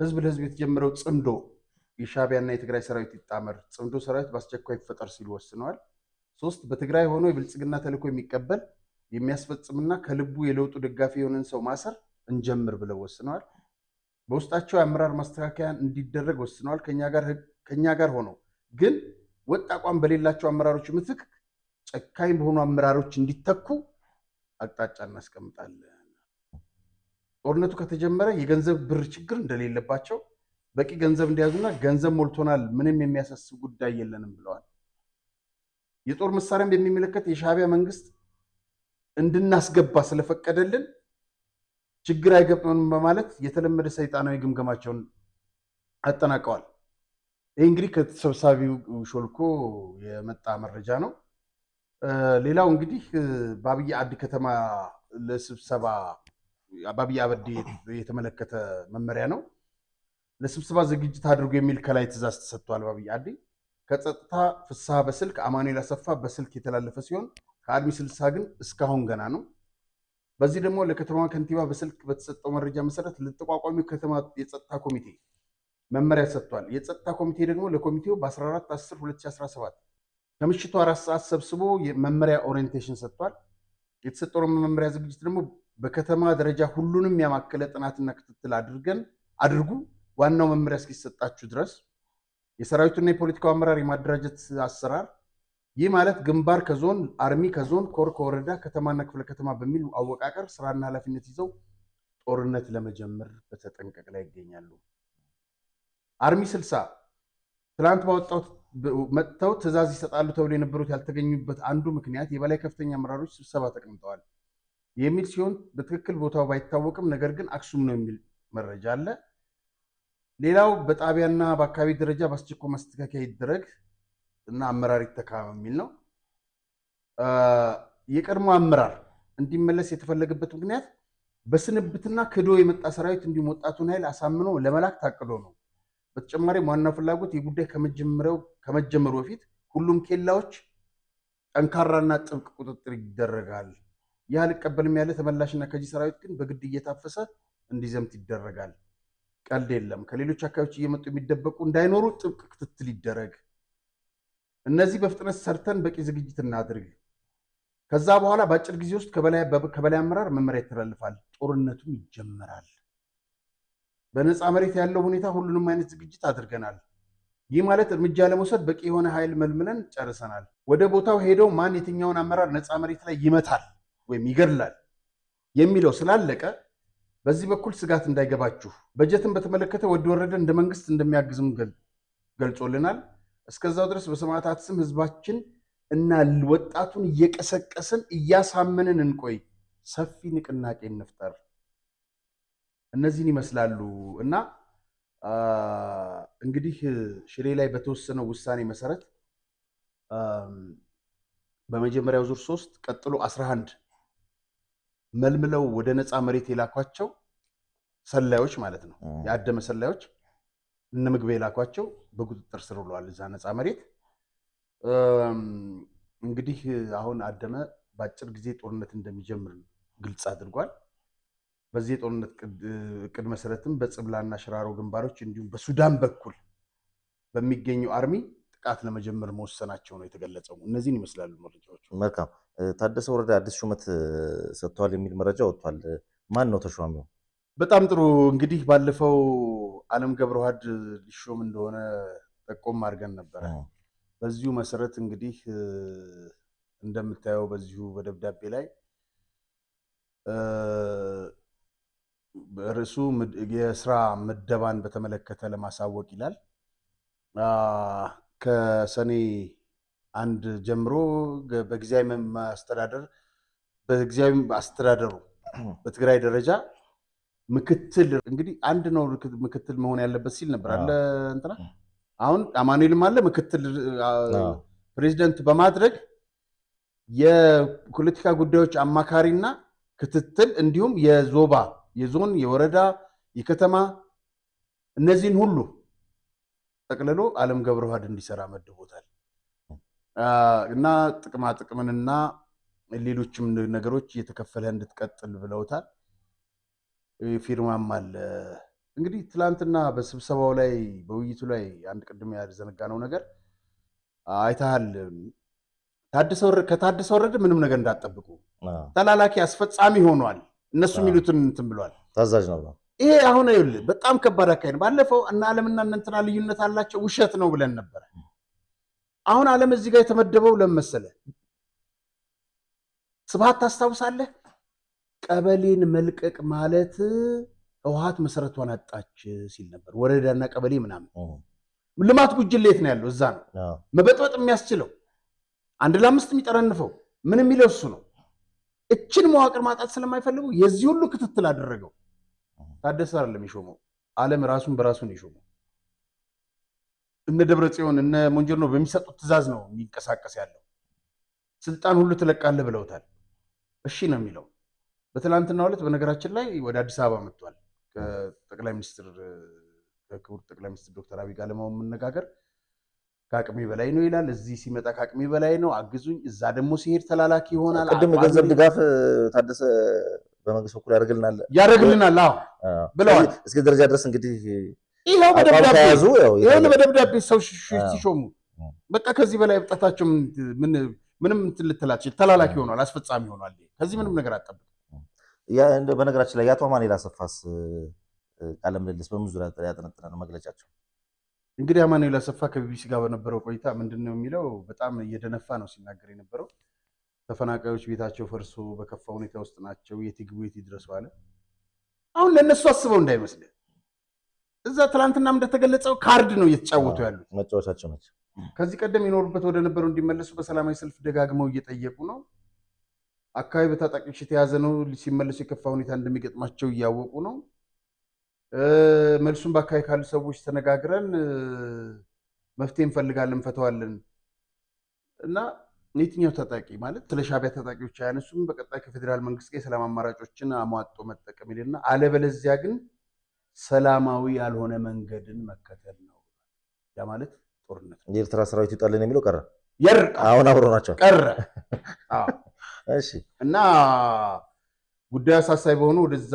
ህዝብ ለህዝብ የተጀመረው ጽምዶ የሻቢያና የትግራይ ሰራዊት ይጣመር ጽምዶ ሰራዊት በአስቸኳይ ይፈጠር ሲሉ ወስነዋል 3 በትግራይ ሆኖ የብልጽግና ተልዕኮ የሚቀበል የሚያስፈጽምና ከልቡ የለውጡ ደጋፊ የሆነን ሰው ማሰር እንጀምር ብለው ወስነዋል በውስጣቸው የአመራር ማስተካከያ እንዲደረግ ወስነዋል ከኛ ጋር ሆነው ግን ወጥ አቋም በሌላቸው አመራሮች ምትክ ጨካኝ በሆኑ አመራሮች እንዲተኩ አቅጣጫ እናስቀምጣለን ጦርነቱ ከተጀመረ የገንዘብ ብር ችግር እንደሌለባቸው በቂ ገንዘብ እንዲያዙና ገንዘብ ሞልቶናል ምንም የሚያሳስብ ጉዳይ የለንም ብለዋል የጦር መሳሪያም በሚመለከት የሻቢያ መንግስት እንድናስገባ ስለፈቀደልን ችግር አይገጥመንም በማለት የተለመደ ሰይጣናዊ ግምገማቸውን አጠናቀዋል ይህ እንግዲህ ከተሰብሳቢው ሾልኮ የመጣ መረጃ ነው ሌላው እንግዲህ ባብይ አዲ ከተማ ለስብሰባ ባብይ አበዲ የተመለከተ መመሪያ ነው ለስብሰባ ዝግጅት አድርጎ የሚል ከላይ ትዕዛዝ ተሰጥቷል ባብይ አዲ ከጸጥታ ፍስሐ በስልክ አማኑኤል አሰፋ በስልክ የተላለፈ ሲሆን ከአድሚ 60 ግን እስካሁን ገና ነው በዚህ ደግሞ ለከተማዋ ከንቲባ በስልክ በተሰጠው መረጃ መሰረት ለተቋቋሚው ከተማ የጸጥታ ኮሚቴ መመሪያ ሰጥቷል የጸጥታ ኮሚቴ ደግሞ ለኮሚቴው በ14/10/2017 ከምሽቱ 4 ሰዓት ሰብስቦ የመመሪያ ኦሪየንቴሽን ሰጥቷል የተሰጠው መመሪያ ዝግጅት ደግሞ በከተማ ደረጃ ሁሉንም ያማከለ ጥናትና ክትትል አድርጉ ዋናው መመሪያ እስኪሰጣችሁ ድረስ የሰራዊቱና የፖለቲካው አመራር የማደራጀት አሰራር ይህ ማለት ግንባር ከዞን አርሚ ከዞን ኮር ከወረዳ ከተማና ክፍለ ከተማ በሚል አወቃቀር ስራና ኃላፊነት ይዘው ጦርነት ለመጀመር በተጠንቀቅ ላይ ይገኛሉ አርሚ 60 ትላንት ባወጣው መጥተው ትዕዛዝ ይሰጣሉ ተብሎ የነበሩት ያልተገኙበት አንዱ ምክንያት የበላይ ከፍተኛ አመራሮች ስብሰባ ተቀምጠዋል የሚል ሲሆን በትክክል ቦታው ባይታወቅም ነገር ግን አክሱም ነው የሚል መረጃ አለ ሌላው በጣቢያና በአካባቢ ደረጃ በአስቸኳይ ማስተካከያ ይደረግ እና አመራር ይተካም የሚል ነው የቀድሞ አመራር እንዲመለስ የተፈለገበት ምክንያት በስንብትና ክዶ የመጣ ሰራዊት እንዲሁም ወጣቱን ኃይል አሳምኖ ለመላክ ታቅዶ ነው በተጨማሪም ዋናው ፍላጎት የጉዳይ ከመጀመሩ በፊት ሁሉም ኬላዎች ጠንካራና ጥብቅ ቁጥጥር ይደረጋል ያል ቀበልም ያለ ተመላሽና ከጂ ሰራዊት ግን በግድ እየታፈሰ እንዲዘምት ይደረጋል ቀልድ የለም ከሌሎች አካባቢዎች እየመጡ የሚደበቁ እንዳይኖሩ ጥብቅ ክትትል ይደረግ እነዚህ በፍጥነት ሰርተን በቂ ዝግጅት እናድርግ ከዛ በኋላ በአጭር ጊዜ ውስጥ ከበላይ አመራር መመሪያ ይተላልፋል ጦርነቱም ይጀምራል በነፃ መሬት ያለው ሁኔታ ሁሉንም አይነት ዝግጅት አድርገናል ይህ ማለት እርምጃ ለመውሰድ በቂ የሆነ ኃይል መልምለን ጨርሰናል ወደ ቦታው ሄደው ማን የትኛውን አመራር ነፃ መሬት ላይ ይመታል ወይም ይገድላል የሚለው ስላለቀ በዚህ በኩል ስጋት እንዳይገባችሁ በጀትን በተመለከተ ወዲ ወረደ እንደ መንግስት እንደሚያግዝም ገልጾልናል። እስከዛው ድረስ በሰማዕታት ስም ህዝባችን እና ወጣቱን እየቀሰቀስን እያሳመንን እንቆይ፣ ሰፊ ንቅናቄ እንፍጠር። እነዚህን ይመስላሉ እና እንግዲህ ሽሬ ላይ በተወሰነው ውሳኔ መሰረት በመጀመሪያው ዙር 3 ቀጥሎ 11 መልምለው ወደ ነፃ መሬት የላኳቸው ሰላዮች ማለት ነው። ያደመ ሰላዮች እነ ምግብ የላኳቸው በቁጥጥር ስር ውለዋል እዛ ነፃ መሬት። እንግዲህ አሁን አደመ በአጭር ጊዜ ጦርነት እንደሚጀምር ግልጽ አድርጓል። በዚህ ጦርነት ቅድ መሰረትም በጽብላና ሽራሮ ግንባሮች እንዲሁም በሱዳን በኩል በሚገኘው አርሚ ጥቃት ለመጀመር መወሰናቸው ነው የተገለጸው። እነዚህን ይመስላሉ መረጃዎች። መልካም። ታደሰ ወረደ አዲስ ሹመት ሰጥቷል የሚል መረጃ ወጥቷል። ማን ነው ተሿሚው? በጣም ጥሩ። እንግዲህ ባለፈው ዓለም ገብረዋህድ ሊሾም እንደሆነ ጠቆም አድርገን ነበረ። በዚሁ መሰረት እንግዲህ እንደምታየው በዚሁ በደብዳቤ ላይ ርዕሱ የስራ ምደባን በተመለከተ ለማሳወቅ ይላል። ከሰኔ 1 ጀምሮ በጊዜያዊ አስተዳደሩ በትግራይ ደረጃ ምክትል እንግዲህ አንድ ነው ምክትል መሆን ያለበት ሲል ነበር አለ እንትና። አሁን አማኑኤልም አለ ምክትል ፕሬዝዳንት በማድረግ የፖለቲካ ጉዳዮች አማካሪና ክትትል እንዲሁም የዞን የወረዳ የከተማ እነዚህን ሁሉ ጠቅልሎ ዓለም ገብረዋህድ እንዲሰራ መድቦታል እና ጥቅማ ጥቅምንና ሌሎችም ነገሮች እየተከፈለ እንድትቀጥል ብለውታል። ፊርማም አለ። እንግዲህ ትላንትና በስብሰባው ላይ በውይይቱ ላይ አንድ ቅድም ያዘነጋነው ነገር አይታል። ከታደሰ ወረደ ምንም ነገር እንዳትጠብቁ፣ ተላላኪ አስፈጻሚ ሆኗል። እነሱ የሚሉትን እንትን ብሏል። ታዛዥ ነው። ይሄ አሁን አይደል በጣም ከባድ አካሄድ። ባለፈው እና ዓለምና እንትና ልዩነት አላቸው ውሸት ነው ብለን ነበር። አሁን ዓለም እዚህ ጋር የተመደበው ለመሰለ ስብሃት ታስታውሳለህ? ቀበሌን መልቀቅ ማለት ህወሓት መሰረቷን አጣች ሲል ነበር። ወረዳና ቀበሌ ምናምን ልማት ጉጅሌት ነው ያለው እዛ ነው መበጥበጥ የሚያስችለው 1 ለ5 የሚጠረንፈው ምን የሚለው እሱ ነው። እችን መዋቅር ማጣት ስለማይፈልጉ የዚህ ሁሉ ክትትል አደረገው። ታደሰ አይደለም የሾመው፣ ዓለም ራሱን በራሱን የሾመው። እነ ደብረጽዮን እነ ሞንጀርኖ በሚሰጡት ትዕዛዝ ነው የሚንቀሳቀስ ያለው። ስልጣን ሁሉ ትለቃለህ ብለውታል። እሺ ነው የሚለው። በትላንትናው ዕለት በነገራችን ላይ ወደ አዲስ አበባ መጥቷል። ከጠቅላይ ሚኒስትር ከክቡር ጠቅላይ ሚኒስትር ዶክተር አብይ ጋር ለመነጋገር ከአቅሜ በላይ ነው ይላል። እዚህ ሲመጣ ከአቅሜ በላይ ነው አግዙኝ፣ እዛ ደግሞ ሲሄድ ተላላኪ ይሆናል። ቅድም የገንዘብ ድጋፍ ታደሰ በመንግስት በኩል ያደርግልናል። አዎ ብለዋል። እስከ ደረጃ ድረስ እንግዲህ ይሄው በደብዳቤ ሰው ሲሾሙ በቃ ከዚህ በላይ ብጣታቸው ምንም እንትን ልትላችሁ ተላላኪ ሆኗል፣ አስፈጻሚ ሆኗል። ከዚህ ምንም ነገር አጠብቅ። በነገራችን ላይ የአቶ አማኑኤል አሰፋስ ቃለ ምልልስ በምን ዙሪያ ያጠነጥናል መግለጫቸው? እንግዲህ አማኑኤል አሰፋ ከቢቢሲ ጋር በነበረው ቆይታ ምንድነው የሚለው? በጣም እየደነፋ ነው ሲናገር የነበረው። ተፈናቃዮች ቤታቸው ፈርሶ በከፋ ሁኔታ ውስጥ ናቸው፣ የት ይግቡ የት ይድረሱ አለ። አሁን ለነሱ አስበው እንዳይመስልህ፣ እዛ ትላንትናም እንደተገለጸው ካርድ ነው እየተጫወቱ ያሉት፣ መጫወቻቸው ናቸው። ከዚህ ቀደም የኖሩበት ወደ ነበረው እንዲመለሱ በሰላማዊ ሰልፍ ደጋግመው እየጠየቁ ነው። አካባቢ በታጣቂዎች የተያዘ ነው፣ ሲመለሱ የከፋ ሁኔታ እንደሚገጥማቸው እያወቁ ነው። መልሱን በአካባቢ ካሉ ሰዎች ተነጋግረን መፍትሄ እንፈልጋለን እንፈተዋለን እና የትኛው ታጣቂ ማለት ስለ ሻዕቢያ ታጣቂዎች አያነሱም። በቀጣይ ከፌዴራል መንግስት ጋር የሰላም አማራጮችን አሟጦ መጠቀም ይልና አለበለዚያ ግን ሰላማዊ ያልሆነ መንገድን መከተል ነው። ያ ማለት ጦርነት ነው። የኤርትራ ሰራዊት ይጣልን የሚለው ቀረ። አሁን አብሮ ናቸው ቀረ። እሺ። እና ጉዳዩ አሳሳቢ በሆኑ ወደዛ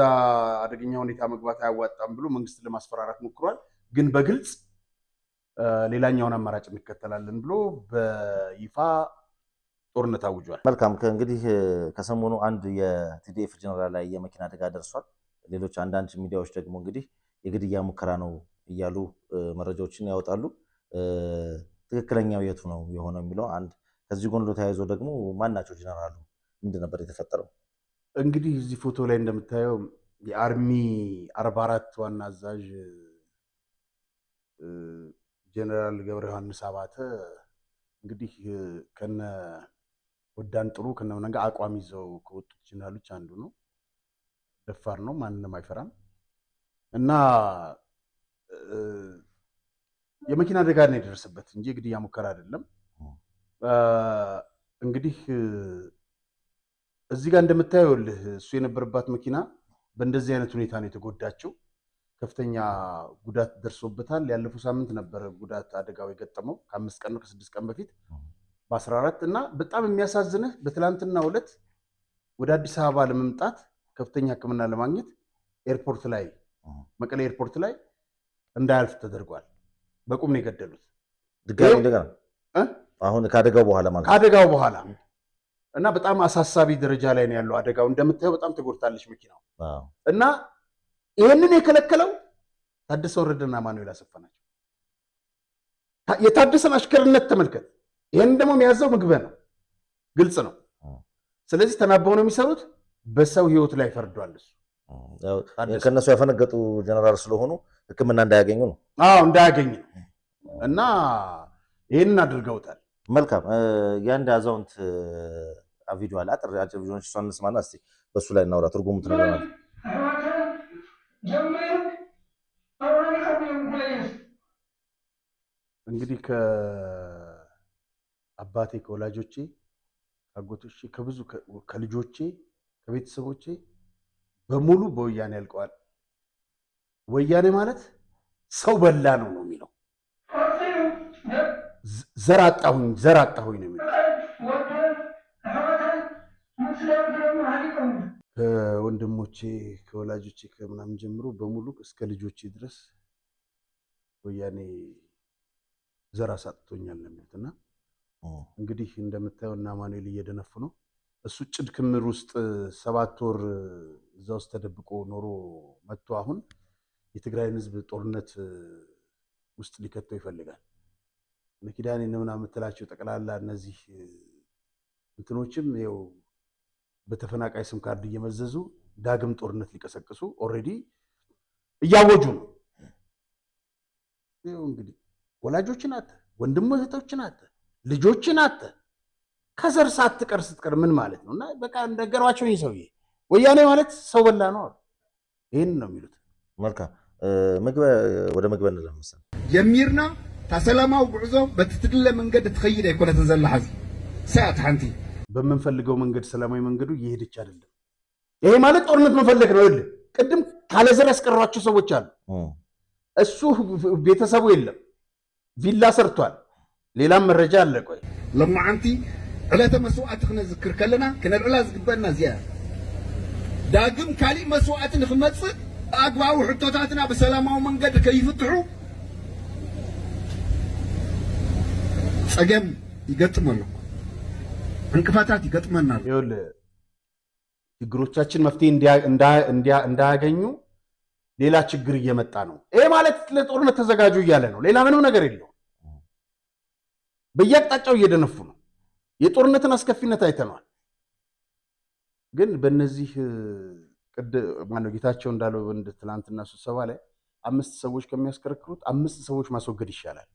አደገኛ ሁኔታ መግባት አያዋጣም ብሎ መንግስትን ለማስፈራራት ሞክሯል። ግን በግልጽ ሌላኛውን አማራጭ እንከተላለን ብሎ በይፋ ጦርነት አውጇል። መልካም። እንግዲህ ከሰሞኑ አንድ የቲዲኤፍ ጀነራል ላይ የመኪና አደጋ ደርሷል። ሌሎች አንዳንድ ሚዲያዎች ደግሞ እንግዲህ የግድያ ሙከራ ነው እያሉ መረጃዎችን ያወጣሉ። ትክክለኛው የቱ ነው የሆነው የሚለው አንድ። ከዚህ ጎን ተያይዞ ደግሞ ማናቸው ጀነራሉ ምንድን ነበር የተፈጠረው? እንግዲህ እዚህ ፎቶ ላይ እንደምታየው የአርሚ 44 ዋና አዛዥ ጀነራል ገብረ ዮሐንስ አባተ እንግዲህ ከነ ወዳን ጥሩ ከነ ወናጋ አቋም ይዘው ከወጡት ጀነራሎች አንዱ ነው። ደፋር ነው፣ ማንንም አይፈራም እና የመኪና አደጋ ነው የደረሰበት እንጂ ግድያ ሙከራ አይደለም። እንግዲህ እዚህ ጋር እንደምታየው እሱ የነበረባት መኪና በእንደዚህ አይነት ሁኔታ ነው የተጎዳቸው። ከፍተኛ ጉዳት ደርሶበታል። ያለፈው ሳምንት ነበር ጉዳት አደጋው የገጠመው ከ5 ቀን ነው ከ6 ቀን በፊት በ14 እና በጣም የሚያሳዝነው በትላንትናው ዕለት ወደ አዲስ አበባ ለመምጣት ከፍተኛ ሕክምና ለማግኘት ኤርፖርት ላይ መቀሌ ኤርፖርት ላይ እንዳያልፍ ተደርጓል። በቁም ነው የገደሉት። ድጋሚ እንደገና አሁን ካደጋው በኋላ ማለት ካደጋው በኋላ እና በጣም አሳሳቢ ደረጃ ላይ ነው ያለው አደጋው። እንደምታየው በጣም ተጎድታለች መኪናው እና ይሄንን የከለከለው ታደሰ ወረደና ማኑኤል አሰፋ ናቸው። የታደሰን አሽከርነት ተመልከት። ይሄን ደግሞ የሚያዘው ምግብ ነው፣ ግልጽ ነው። ስለዚህ ተናበው ነው የሚሰሩት። በሰው ህይወት ላይ ፈርዷል እሱ። ከነሱ ያፈነገጡ ጀነራል ስለሆኑ ህክምና እንዳያገኙ ነው። እንዳያገኙ እና ይሄንን አድርገውታል። መልካም ያንድ አዛውንት ቪዲዮ አለ አጥር አጭር ቪዲዮዎች እሷን እንስማና እስቲ በሱ ላይ እናውራ። ትርጉሙ ትነግረናል። እንግዲህ ከአባቴ ከወላጆቼ አጎቶቼ ከብዙ ከልጆቼ ከቤተሰቦቼ በሙሉ በወያኔ ያልቀዋል። ወያኔ ማለት ሰው በላ ነው የሚለው። ዘር አጣሁኝ ነው የሚለው። ከወንድሞቼ ከወላጆቼ ከምናምን ጀምሮ በሙሉ እስከ ልጆቼ ድረስ ወያኔ ዘር አሳጥቶኛል ነው የሚሉትና እንግዲህ እንደምታየው እና ማኑኤል እየደነፉ ነው። እሱ ጭድ ክምር ውስጥ 7 ወር እዛ ውስጥ ተደብቆ ኖሮ መጥቶ አሁን የትግራይን ህዝብ ጦርነት ውስጥ ሊከተው ይፈልጋል። ለኪዳኔ ነውና የምትላቸው ጠቅላላ እነዚህ እንትኖችም ይኸው በተፈናቃይ ስም ካርድ እየመዘዙ ዳግም ጦርነት ሊቀሰቅሱ ኦሬዲ እያወጁ ነው። ይኸው እንግዲህ ወላጆችን አተ ወንድሞችን አተ ልጆችን አተ ከዘር ሳትቀር ስትቀር ምን ማለት ነው? እና በቃ እንደገሯቸው ይሰውዬ ወያኔ ማለት ሰው በላ ነው። ይሄን ነው የሚሉት። መልካም ወደ ምግብ እንለምሳ ጀሚርና ተሰላማው ጉዕዞ በትትድለ መንገድ ተኸይደ ይኮነ ተዘላሐዝ ሰዓት ሓንቲ በመንፈልገው መንገድ ሰላማዊ መንገዱ እየሄደች አይደለም። ይሄ ማለት ጦርነት መፈለግ ነው። ይል ቅድም ካለ ዘር ያስቀሯቸው ሰዎች አሉ። እሱ ቤተሰቡ የለም ቪላ ሰርቷል። ሌላም መረጃ አለ። ቆይ ለማዓንቲ ዕለተ መስዋዕት ክነዝክር ከለና ክነልዕላ ዝግበና እዚያ ዳግም ካሊእ መስዋዕት ንኽመጽእ አግባቡ ሕቶታትና በሰላማዊ መንገድ ከይፍትሑ ጸገም ይገጥመሉ፣ እንቅፋታት ይገጥመናል። ይኸውልህ ችግሮቻችን መፍትሄ እንዳያገኙ ሌላ ችግር እየመጣ ነው። ይሄ ማለት ለጦርነት ተዘጋጁ እያለ ነው። ሌላ ምንም ነገር የለውም። በየአቅጣጫው እየደነፉ ነው። የጦርነትን አስከፊነት አይተናል። ግን በእነዚህ ማነው ጌታቸው እንዳለው ትናንትና ስብሰባ ላይ 5 ሰዎች ከሚያስከረክሩት 5 ሰዎች ማስወገድ ይሻላል።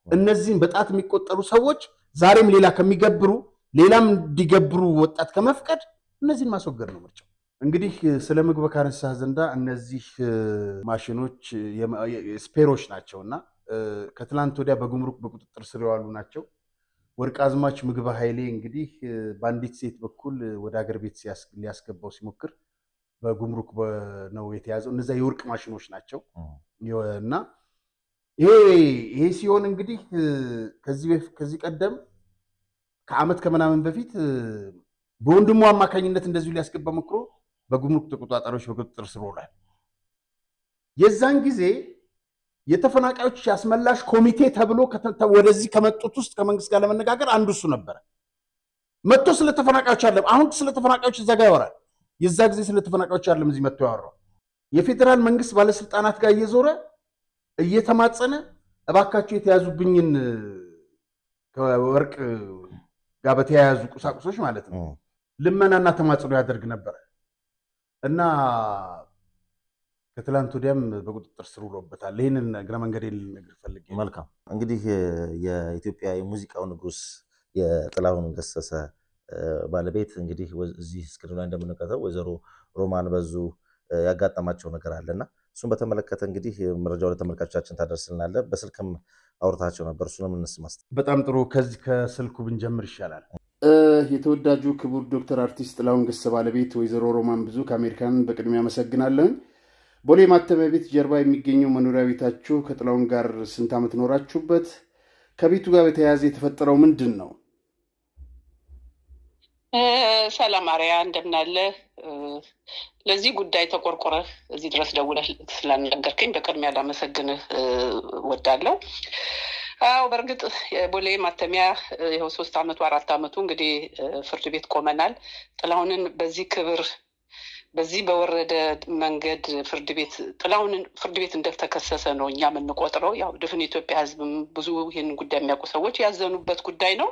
እነዚህን በጣት የሚቆጠሩ ሰዎች ዛሬም ሌላ ከሚገብሩ ሌላም እንዲገብሩ ወጣት ከመፍቀድ እነዚህን ማስወገድ ነው ምርጫው። እንግዲህ ስለ ምግብ ካነሳ ዘንዳ እነዚህ ማሽኖች ስፔሮች ናቸውና ከትላንት ወዲያ በጉምሩክ በቁጥጥር ስር የዋሉ ናቸው። ወርቅ አዝማች ምግብ ኃይሌ እንግዲህ ባንዲት ሴት በኩል ወደ ሀገር ቤት ሊያስገባው ሲሞክር በጉምሩክ ነው የተያዘው። እነዛ የወርቅ ማሽኖች ናቸው እና ይሄ ሲሆን እንግዲህ ከዚህ ቀደም ከዓመት ከምናምን በፊት በወንድሙ አማካኝነት እንደዚሁ ሊያስገባ ሞክሮ በጉምሩክ ተቆጣጣሪዎች በቁጥጥር ስር ውሏል። የዛን ጊዜ የተፈናቃዮች ያስመላሽ ኮሚቴ ተብሎ ወደዚህ ከመጡት ውስጥ ከመንግስት ጋር ለመነጋገር አንዱ እሱ ነበር። መጥቶ ስለ ተፈናቃዮች አለ። አሁን ስለ ተፈናቃዮች እዛ ጋር ያወራል። የዛ ጊዜ ስለ ተፈናቃዮች አለም እዚህ መጥቶ ያወራው። የፌደራል መንግስት ባለስልጣናት ጋር እየዞረ እየተማጸነ እባካችሁ የተያዙብኝን ከወርቅ ጋር በተያያዙ ቁሳቁሶች ማለት ነው ልመናና ተማጽኖ ያደርግ ነበር። እና ከትላንት ወዲያም በቁጥጥር ስር ውሎበታል። ይሄንን እግረ መንገድ ልነግርህ ፈልጌ። መልካም እንግዲህ የኢትዮጵያ የሙዚቃው ንጉስ የጥላሁን ገሰሰ ባለቤት እንግዲህ እዚህ ስክሪኑ ላይ እንደምንቀተው ወይዘሮ ሮማን በዙ ያጋጠማቸው ነገር አለና እሱን በተመለከተ እንግዲህ መረጃው ለተመልካቾቻችን ታደርስልናለህ። በስልክም አውርታቸው ነበር። እሱንም እንስማስ። በጣም ጥሩ። ከዚህ ከስልኩ ብንጀምር ይሻላል። የተወዳጁ ክቡር ዶክተር አርቲስት ጥላሁን ገሰሰ ባለቤት ወይዘሮ ሮማን ብዙ ከአሜሪካን በቅድሚያ አመሰግናለሁ። ቦሌ ማተሚያ ቤት ጀርባ የሚገኘው መኖሪያ ቤታችሁ ከጥላሁን ጋር ስንት ዓመት ኖራችሁበት? ከቤቱ ጋር በተያያዘ የተፈጠረው ምንድን ነው? ሰላም አሪያ እንደምናለ። ለዚህ ጉዳይ ተቆርቆረህ እዚህ ድረስ ደውለህ ስላናገርከኝ በቅድሚያ ላመሰግንህ ወዳለሁ። አዎ በርግጥ ቦሌ ማተሚያ ይኸው 3 ዓመቱ 4 ዓመቱ እንግዲህ ፍርድ ቤት ቆመናል። ጥላሁንን በዚህ ክብር በዚህ በወረደ መንገድ ፍርድ ቤት ጥላሁንን ፍርድ ቤት እንደተከሰሰ ነው እኛ የምንቆጥረው። ያው ድፍን ኢትዮጵያ ሕዝብም ብዙ ይህን ጉዳይ የሚያውቁ ሰዎች ያዘኑበት ጉዳይ ነው።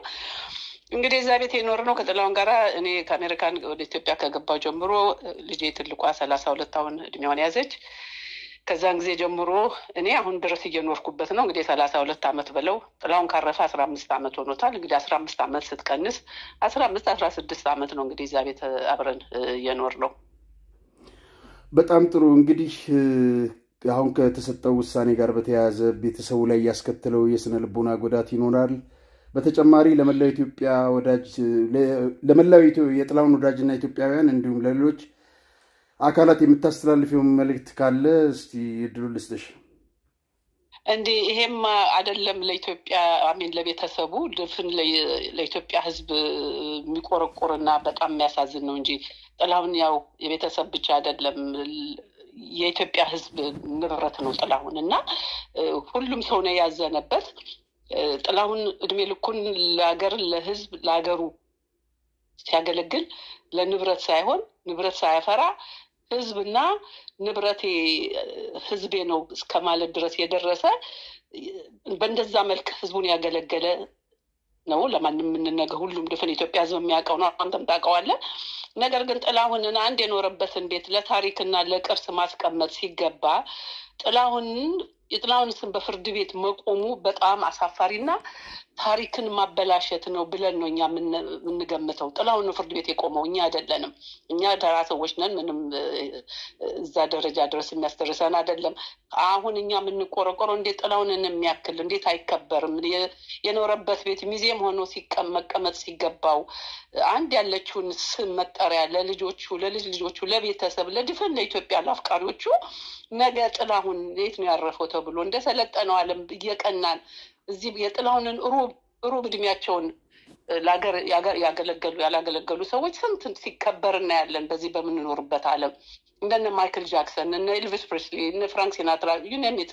እንግዲህ እዛ ቤት የኖርነው ከጥላሁን ጋር እኔ ከአሜሪካን ወደ ኢትዮጵያ ከገባሁ ጀምሮ ልጄ ትልቋ 32 አሁን እድሜዋን ያዘች። ከዛን ጊዜ ጀምሮ እኔ አሁን ድረስ እየኖርኩበት ነው። እንግዲህ 32 ዓመት ብለው ጥላሁን ካረፈ 15 ዓመት ሆኖታል። እንግዲህ 15 ዓመት ስትቀንስ 16 ዓመት ነው እንግዲህ እዛ ቤት አብረን እየኖርነው። በጣም ጥሩ። እንግዲህ አሁን ከተሰጠው ውሳኔ ጋር በተያያዘ ቤተሰቡ ላይ ያስከተለው የስነ ልቦና ጉዳት ይኖራል። በተጨማሪ ለመላው ኢትዮጵያ ወዳጅ ለመላው የጥላሁን ወዳጅና ኢትዮጵያውያን እንዲሁም ለሌሎች አካላት የምታስተላልፈው መልእክት ካለ እስቲ እድሉን ልስጥሽ። እንዴ ይሄም አይደለም ለኢትዮጵያ አሜን ለቤተሰቡ ድፍን ለኢትዮጵያ ሕዝብ የሚቆረቆርና በጣም የሚያሳዝን ነው እንጂ ጥላሁን ያው የቤተሰብ ብቻ አይደለም የኢትዮጵያ ሕዝብ ንብረት ነው ጥላሁን እና ሁሉም ሰው ነው ያዘነበት። ጥላሁን እድሜ ልኩን ለሀገር ለሕዝብ ለሀገሩ ሲያገለግል ለንብረት ሳይሆን ንብረት ሳያፈራ ሕዝብና ንብረቴ ሕዝቤ ነው እስከማለት ድረስ የደረሰ በእንደዛ መልክ ሕዝቡን ያገለገለ ነው። ለማንም የምንነገር ሁሉም ድፍን ኢትዮጵያ ሕዝብ የሚያውቀው ነው። አንተም ታውቀዋለህ። ነገር ግን ጥላሁንን አንድ የኖረበትን ቤት ለታሪክና ለቅርስ ማስቀመጥ ሲገባ የጥላሁን ስም በፍርድ ቤት መቆሙ በጣም አሳፋሪና ታሪክን ማበላሸት ነው ብለን ነው እኛ የምንገምተው። ጥላሁን ነው ፍርድ ቤት የቆመው፣ እኛ አይደለንም። እኛ ተራ ሰዎች ነን። ምንም እዛ ደረጃ ድረስ የሚያስደርሰን አይደለም። አሁን እኛ የምንቆረቆረው እንዴት ጥላሁንን የሚያክል እንዴት አይከበርም? የኖረበት ቤት ሚዜም ሆኖ መቀመጥ ሲገባው አንድ ያለችውን ስም መጠሪያ ለልጆቹ፣ ለልጅ ልጆቹ፣ ለቤተሰብ፣ ለድፍን ለኢትዮጵያ ለአፍቃሪዎቹ ነገ ጥላሁን የት ነው ያረፈው ተብሎ እንደሰለጠነው ዓለም እየቀናን እዚህ የጥላሁንን ሩብ እድሜያቸውን ለሀገር ያላገለገሉ ሰዎች ስንት ሲከበር እናያለን በዚህ በምንኖርበት ዓለም። እንደነ ማይክል ጃክሰን፣ እነ ኤልቪስ ፕሬስሊ፣ እነ ፍራንክ ሲናትራ ዩኔሚት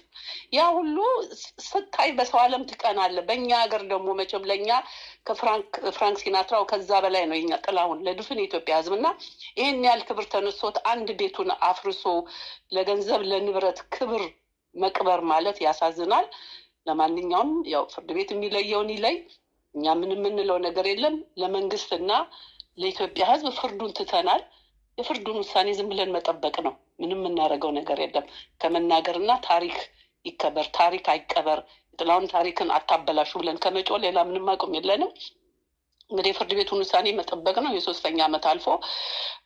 ያ ሁሉ ስታይ በሰው ዓለም ትቀናለህ። በእኛ ሀገር ደግሞ መቼም ለእኛ ከፍራንክ ሲናትራው ከዛ በላይ ነው የኛ ጥላሁን ለድፍን የኢትዮጵያ ሕዝብና ይህን ያህል ክብር ተነሶት አንድ ቤቱን አፍርሶ ለገንዘብ ለንብረት ክብር መቅበር ማለት ያሳዝናል። ለማንኛውም ያው ፍርድ ቤት የሚለየውን ይለይ። እኛ ምን የምንለው ነገር የለም። ለመንግስትና ለኢትዮጵያ ሕዝብ ፍርዱን ትተናል። የፍርዱን ውሳኔ ዝም ብለን መጠበቅ ነው። ምንም የምናደርገው ነገር የለም። ከመናገርና ታሪክ ይከበር፣ ታሪክ አይቀበር፣ ጥላሁን ታሪክን አታበላሹ ብለን ከመጮህ ሌላ ምንም አቅም የለንም። እንግዲህ ፍርድ ቤቱን ውሳኔ መጠበቅ ነው። የ3ኛ ዓመት አልፎ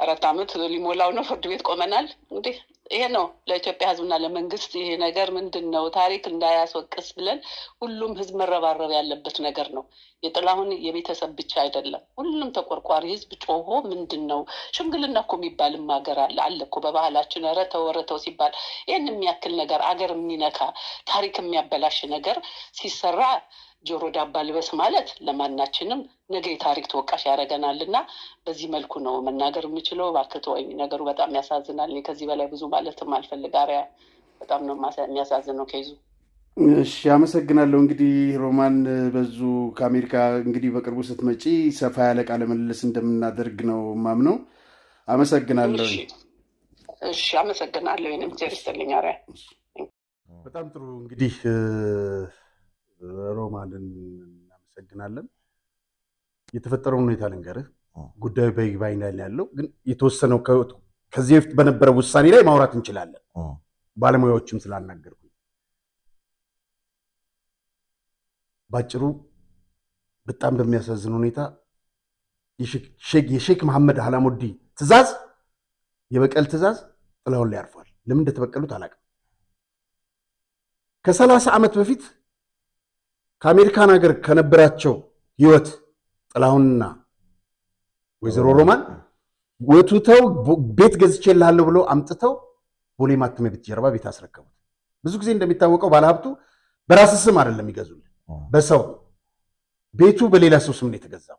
4 ዓመት ሊሞላው ነው። ፍርድ ቤት ቆመናል። እንግዲህ ይሄ ነው ለኢትዮጵያ ሕዝብና ለመንግስት ይሄ ነገር ምንድን ነው ታሪክ እንዳያስወቅስ ብለን ሁሉም ሕዝብ መረባረብ ያለበት ነገር ነው። የጥላሁን የቤተሰብ ብቻ አይደለም። ሁሉም ተቆርቋሪ ሕዝብ ጮሆ ምንድን ነው ሽምግልና እኮ የሚባልም ሀገር አለ እኮ በባህላችን ረተው ሲባል ይህን የሚያክል ነገር አገር የሚነካ ታሪክ የሚያበላሽ ነገር ሲሰራ ጆሮ ዳባ ልበስ ማለት ለማናችንም ነገ የታሪክ ተወቃሽ ያደርገናልና በዚህ መልኩ ነው መናገር የምችለው። እባክህ ተወኝ። ነገሩ በጣም ያሳዝናል። ከዚህ በላይ ብዙ ማለትም አልፈልግ። አሪያ በጣም ነው የሚያሳዝነው ከይዙ። እሺ አመሰግናለሁ። እንግዲህ ሮማን በዙ ከአሜሪካ እንግዲህ በቅርቡ ስትመጪ ሰፋ ያለ ቃለ ምልልስ እንደምናደርግ ነው ማምነው። አመሰግናለሁ። እሺ አመሰግናለሁ። እኔም ጀርስተልኝ አሪያ በጣም ጥሩ። እንግዲህ ሮማንን እናመሰግናለን። የተፈጠረውን ሁኔታ ልንገርህ። ጉዳዩ በይግባኝ ላይ ያለው ግን የተወሰነው ከዚህ በፊት በነበረው ውሳኔ ላይ ማውራት እንችላለን ባለሙያዎችም ስላናገርኩ ባጭሩ በጣም በሚያሳዝን ሁኔታ የሼክ መሐመድ አላሙዲ ትዛዝ የበቀል ትዛዝ ጥላሁን ላይ አርፏል ለምን እንደተበቀሉት አላውቅም ከ30 ዓመት በፊት ከአሜሪካን ሀገር ከነበራቸው ህይወት ጥላሁንና ወይዘሮ ሮማን ወቱተው ቤት ገዝቼልሃለሁ ብሎ አምጥተው ቦሌ ማተሚያ ቤት ጀርባ ቤት አስረከቡት ብዙ ጊዜ እንደሚታወቀው ባለሀብቱ በራስ ስም አይደለም ይገዙል በሰው ቤቱ በሌላ ሰው ስም ነው የተገዛው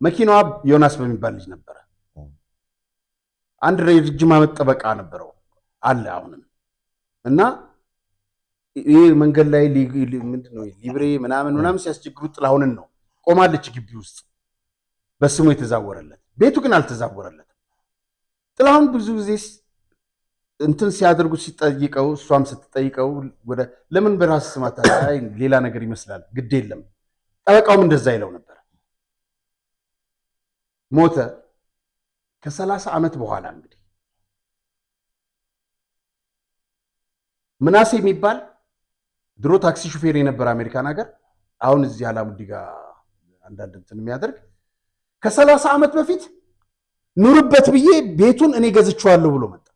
መኪናዋ ዮናስ በሚባል ልጅ ነበር አንድ ረጅም ዓመት ጠበቃ ነበረው አለ አሁንም እና ይሄ መንገድ ላይ ምንድነው ሊብሬ ምናምን ሲያስቸግሩ ጥላሁንን ነው ቆማለች ግቢ ውስጥ በስሙ የተዛወረለት ቤቱ ግን አልተዛወረለትም ጥላሁን ብዙ ጊዜ እንትን ሲያደርጉ ሲጠይቀው እሷም ስትጠይቀው ወደ ለምን በራስ ስማታ አይ ሌላ ነገር ይመስላል ግድ የለም ጠበቃውም እንደዛ ይለው ነበር ሞተ ከ30 ዓመት በኋላ እንግዲህ ምናሴ የሚባል ድሮ ታክሲ ሹፌር የነበረ አሜሪካን ሀገር አሁን እዚህ አላሙዲ ጋር አንዳንድ እንትን የሚያደርግ ከ30 ዓመት በፊት ኑርበት ብዬ ቤቱን እኔ ገዝቼዋለሁ ብሎ መጣ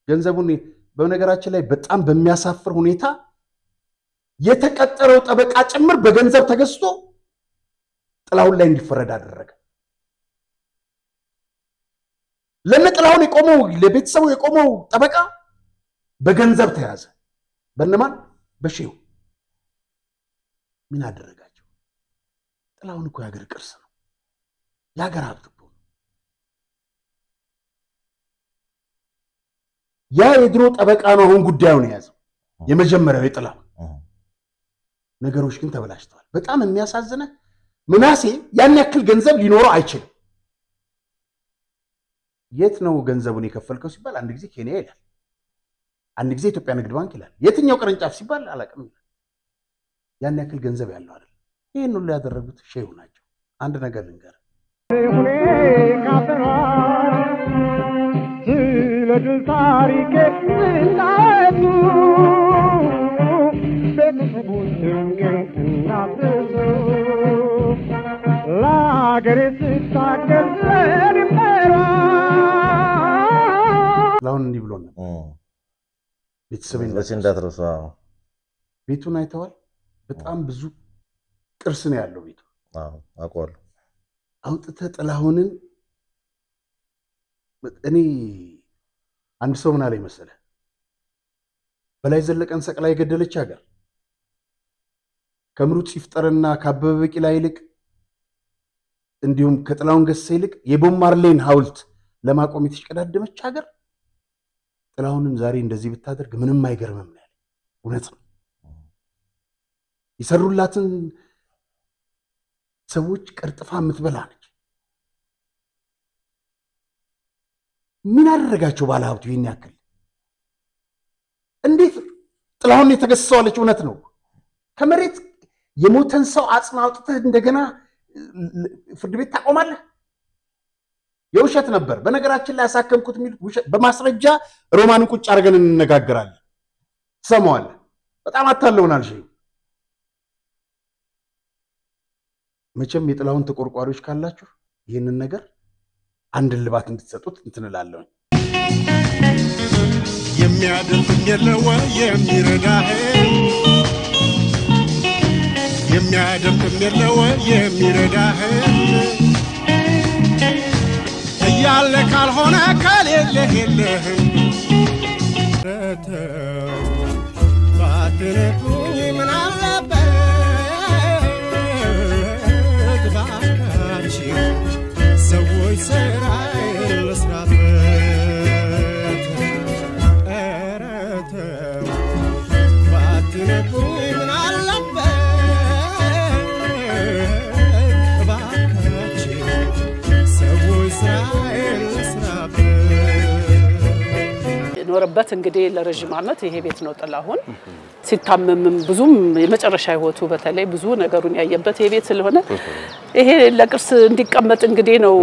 ገንዘቡን በነገራችን ላይ በጣም በሚያሳፍር ሁኔታ የተቀጠረው ጠበቃ ጭምር በገንዘብ ተገዝቶ ጥላሁን ላይ እንዲፈረድ አደረገ ለነጥላሁን የቆመው ለቤተሰቡ የቆመው ጠበቃ በገንዘብ ተያዘ በእነማን በሼው ምን አደረጋቸው ጥላሁን እኮ ያገር ቅርስ ነው ያገር ሀብት ነው ያ የድሮ ጠበቃ ነው አሁን ጉዳዩን ያዘው የመጀመሪያው የጥላሁን ነገሮች ግን ተበላሽተዋል በጣም የሚያሳዝነ ምናሴ ያን ያክል ገንዘብ ሊኖረው አይችልም የት ነው ገንዘቡን የከፈልከው ሲባል አንድ ጊዜ ኬንያ ይላል አንድ ጊዜ ኢትዮጵያ ንግድ ባንክ ይላል የትኛው ቅርንጫፍ ሲባል አላቀም ያን ያክል ገንዘብ ያለው አይደል ይሄን ሁሉ ያደረጉት ሼሁ ናቸው አንድ ነገር ልንገር ለድል ታሪክ እናቱ ቤተሰቦችም እናቱ ለአገሬ ስታገል ለድንበሯ ለአሁን እንዲህ ብሎ ነበር ቤተሰቤን እንዳትረሱ ቤቱን አይተዋል በጣም ብዙ ቅርስ ነው ያለው ቤቱ አቋል አውጥተህ ጥላሁንን እኔ አንድ ሰው ምን አለ መሰለህ በላይ ዘለቀን ሰቅላ የገደለች ሀገር ከምሩጽ ይፍጠርና ካበበ ቢቂላ ይልቅ እንዲሁም ከጥላሁን ገሰሰ ይልቅ የቦብ ማርሌን ሐውልት ለማቆም የተሽቀዳደመች ሀገር ጥላሁንን ዛሬ እንደዚህ ብታደርግ ምንም አይገርምም ነው እውነት ነው ይሰሩላትን ሰዎች ቀርጥፋ የምትበላ ነች ምን አደረጋቸው ባለሀብቱ ይሄን ያክል እንዴት ጥላሁን የተገሰሰዋለች እውነት ነው ከመሬት የሞተን ሰው አጽናውጥተህ እንደገና ፍርድ ቤት ታቆማለህ የውሸት ነበር በነገራችን ላይ ያሳከምኩት ሚል በማስረጃ ሮማንን ቁጭ አድርገን እንነጋገራለን ሰማዋለህ በጣም አታለውናል ሼህ መቼም የጥላሁን ተቆርቋሪዎች ካላችሁ ይሄንን ነገር አንድ ልባት እንድትሰጡት እንትንላለሁ የሚያደርግም የለው የሚረዳህ የሚያደርግም የለው የሚረዳህ እያለ ካልሆነ ከሌለህ የለህም ባትነኩኝ ምን አለበት ባካችሁ ሰዎች ስራ ልስራበት ኧረ ተው ባትነኩኝ ምን አለበት ባካችሁ ሰዎች ስራ ልስራበት ኖርበት እንግዲህ ለረጅም ዓመት ይሄ ቤት ነው ጥላሁን ሲታመምም ብዙም የመጨረሻ ህይወቱ በተለይ ብዙ ነገሩን ያየበት ይሄ ቤት ስለሆነ ይሄ ለቅርስ እንዲቀመጥ እንግዲህ ነው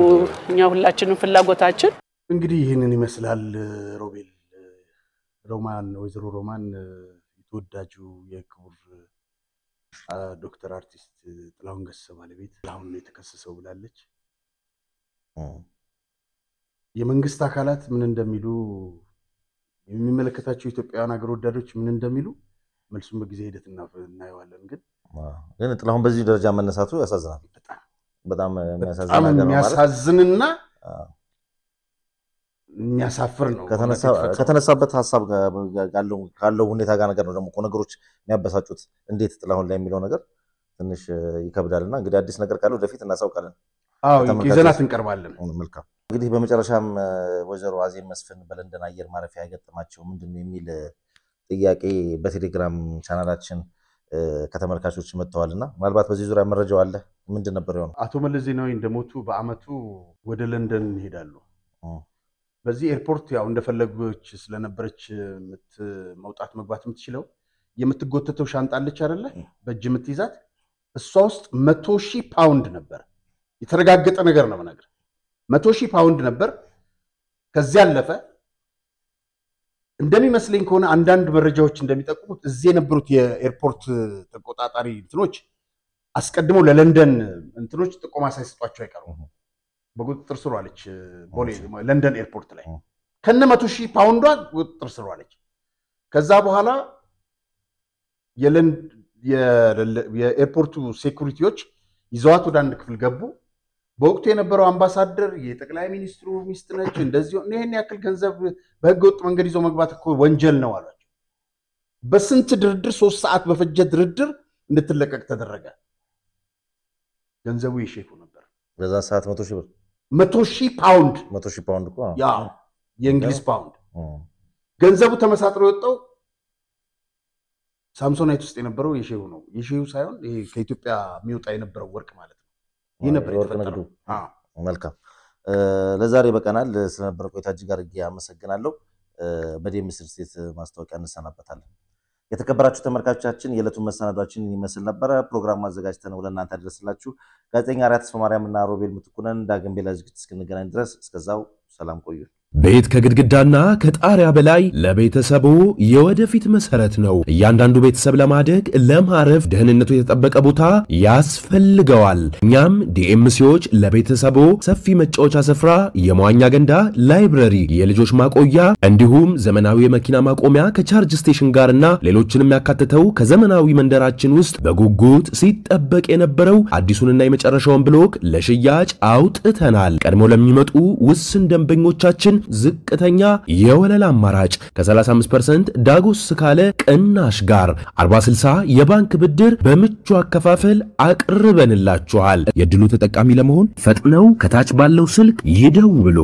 እኛ ሁላችንም ፍላጎታችን እንግዲህ ይህንን ይመስላል ሮቤል ሮማን ወይዘሮ ሮማን የተወዳጁ የክቡር ዶክተር አርቲስት ጥላሁን ገሰሰ ባለቤት ጥላሁን የተከሰሰው ብላለች የመንግስት አካላት ምን እንደሚሉ የሚመለከታቸው ኢትዮጵያውያን ሀገር ወዳዶች ምን እንደሚሉ መልሱን በጊዜ ሂደት እናየዋለን ግን ጥላሁን በዚህ ደረጃ መነሳቱ ያሳዝናል በጣም የሚያሳዝንና የሚያሳፍር ነው ከተነሳበት ሐሳብ ጋለው ሁኔታ ጋር ነገር ነው ደግሞ ነገሮች የሚያበሳጩት እንዴት ጥላሁን ላይ የሚለው ነገር ትንሽ ይከብዳልና እንግዲህ አዲስ ነገር ካለው ወደፊት እናሳውቃለን ይዘናት እንቀርባለን መልካም እንግዲህ በመጨረሻም ወይዘሮ አዜብ መስፍን በለንደን አየር ማረፊያ ያገጠማቸው ምንድነው የሚል ጥያቄ በቴሌግራም ቻናላችን ከተመልካቾች መጥተዋልና ምናልባት በዚህ ዙሪያ መረጃው አለ ምንድን ነበር ያው አቶ መለስ ዜናዊ እንደሞቱ በአመቱ ወደ ለንደን ይሄዳሉ በዚህ ኤርፖርት ያው እንደፈለጉች ስለነበረች መውጣት መግባት የምትችለው የምትጎተተው ሻንጣ አለች አይደለ በእጅ የምትይዛት እሷ ውስጥ 100,000 ፓውንድ ነበር የተረጋገጠ ነገር ነው ነገር 100,000 ፓውንድ ነበር ከዚያ አለፈ እንደሚመስለኝ ከሆነ አንዳንድ መረጃዎች እንደሚጠቁሙት እዚህ የነበሩት የኤርፖርት ተቆጣጣሪ እንትኖች አስቀድመው ለለንደን እንትኖች ጥቆማ ሳይሰጧቸው አይቀሩም በቁጥጥር ስር ዋለች ቦሌ ለንደን ኤርፖርት ላይ ከነ 100,000 ፓውንዷ ቁጥጥር ስር ዋለች ከዛ በኋላ የኤርፖርቱ ሴኩሪቲዎች ይዘዋት ወደ አንድ ክፍል ገቡ በወቅቱ የነበረው አምባሳደር የጠቅላይ ሚኒስትሩ ሚስት ነች እንደዚህ እኔን ያክል ገንዘብ በህገወጥ መንገድ ይዞ መግባት እኮ ወንጀል ነው አሏቸው በስንት ድርድር 3 ሰዓት በፈጀ ድርድር እንድትለቀቅ ተደረገ ገንዘቡ ይሸፉ ነበር በዛ ሰዓት 100,000 ብር 100,000 ፓውንድ 100,000 ፓውንድ እኮ ያ የእንግሊዝ ፓውንድ ገንዘቡ ተመሳጥሮ የወጣው ሳምሶናይት ውስጥ የነበረው የሼሁ ነው የሼሁ ሳይሆን ይሄ ከኢትዮጵያ የሚወጣ የነበረው ወርቅ ማለት ነው ይሄ ነበር የተፈጠረው መልካም ለዛሬ በቀናል ስለነበረ ቆይታ እጅግ አድርጌ አመሰግናለሁ በዲኤምሲ ስቴት ማስታወቂያ እንሰናበታለን የተከበራችሁ ተመልካቾቻችን የዕለቱን መሰናዷችን ይመስል ነበር ፕሮግራም አዘጋጅተን ለእናንተ አድርሰላችሁ ጋዜጠኛ አርያት ተስፋማርያምና ሮቤል ምትኩነን ዳግም በሌላ ዝግጅት እስክንገናኝ ድረስ እስከዛው ሰላም ቆዩ ቤት ከግድግዳና ከጣሪያ በላይ ለቤተሰቡ የወደፊት መሰረት ነው እያንዳንዱ ቤተሰብ ለማደግ ለማረፍ ደህንነቱ የተጠበቀ ቦታ ያስፈልገዋል እኛም ዲኤምሲዎች ለቤተሰቡ ሰፊ መጫወቻ ስፍራ የመዋኛ ገንዳ ላይብረሪ የልጆች ማቆያ እንዲሁም ዘመናዊ የመኪና ማቆሚያ ከቻርጅ ስቴሽን ጋርና ሌሎችንም ያካተተው ከዘመናዊ መንደራችን ውስጥ በጉጉት ሲጠበቅ የነበረው አዲሱንና የመጨረሻውን ብሎክ ለሽያጭ አውጥተናል ቀድሞ ለሚመጡ ውስን ደንበኞቻችን ዝቅተኛ የወለል አማራጭ ከ35% ዳጎስ ካለ ቅናሽ ጋር 40/60 የባንክ ብድር በምቹ አከፋፈል አቅርበንላችኋል የድሉ ተጠቃሚ ለመሆን ፈጥነው ከታች ባለው ስልክ ይደውሉ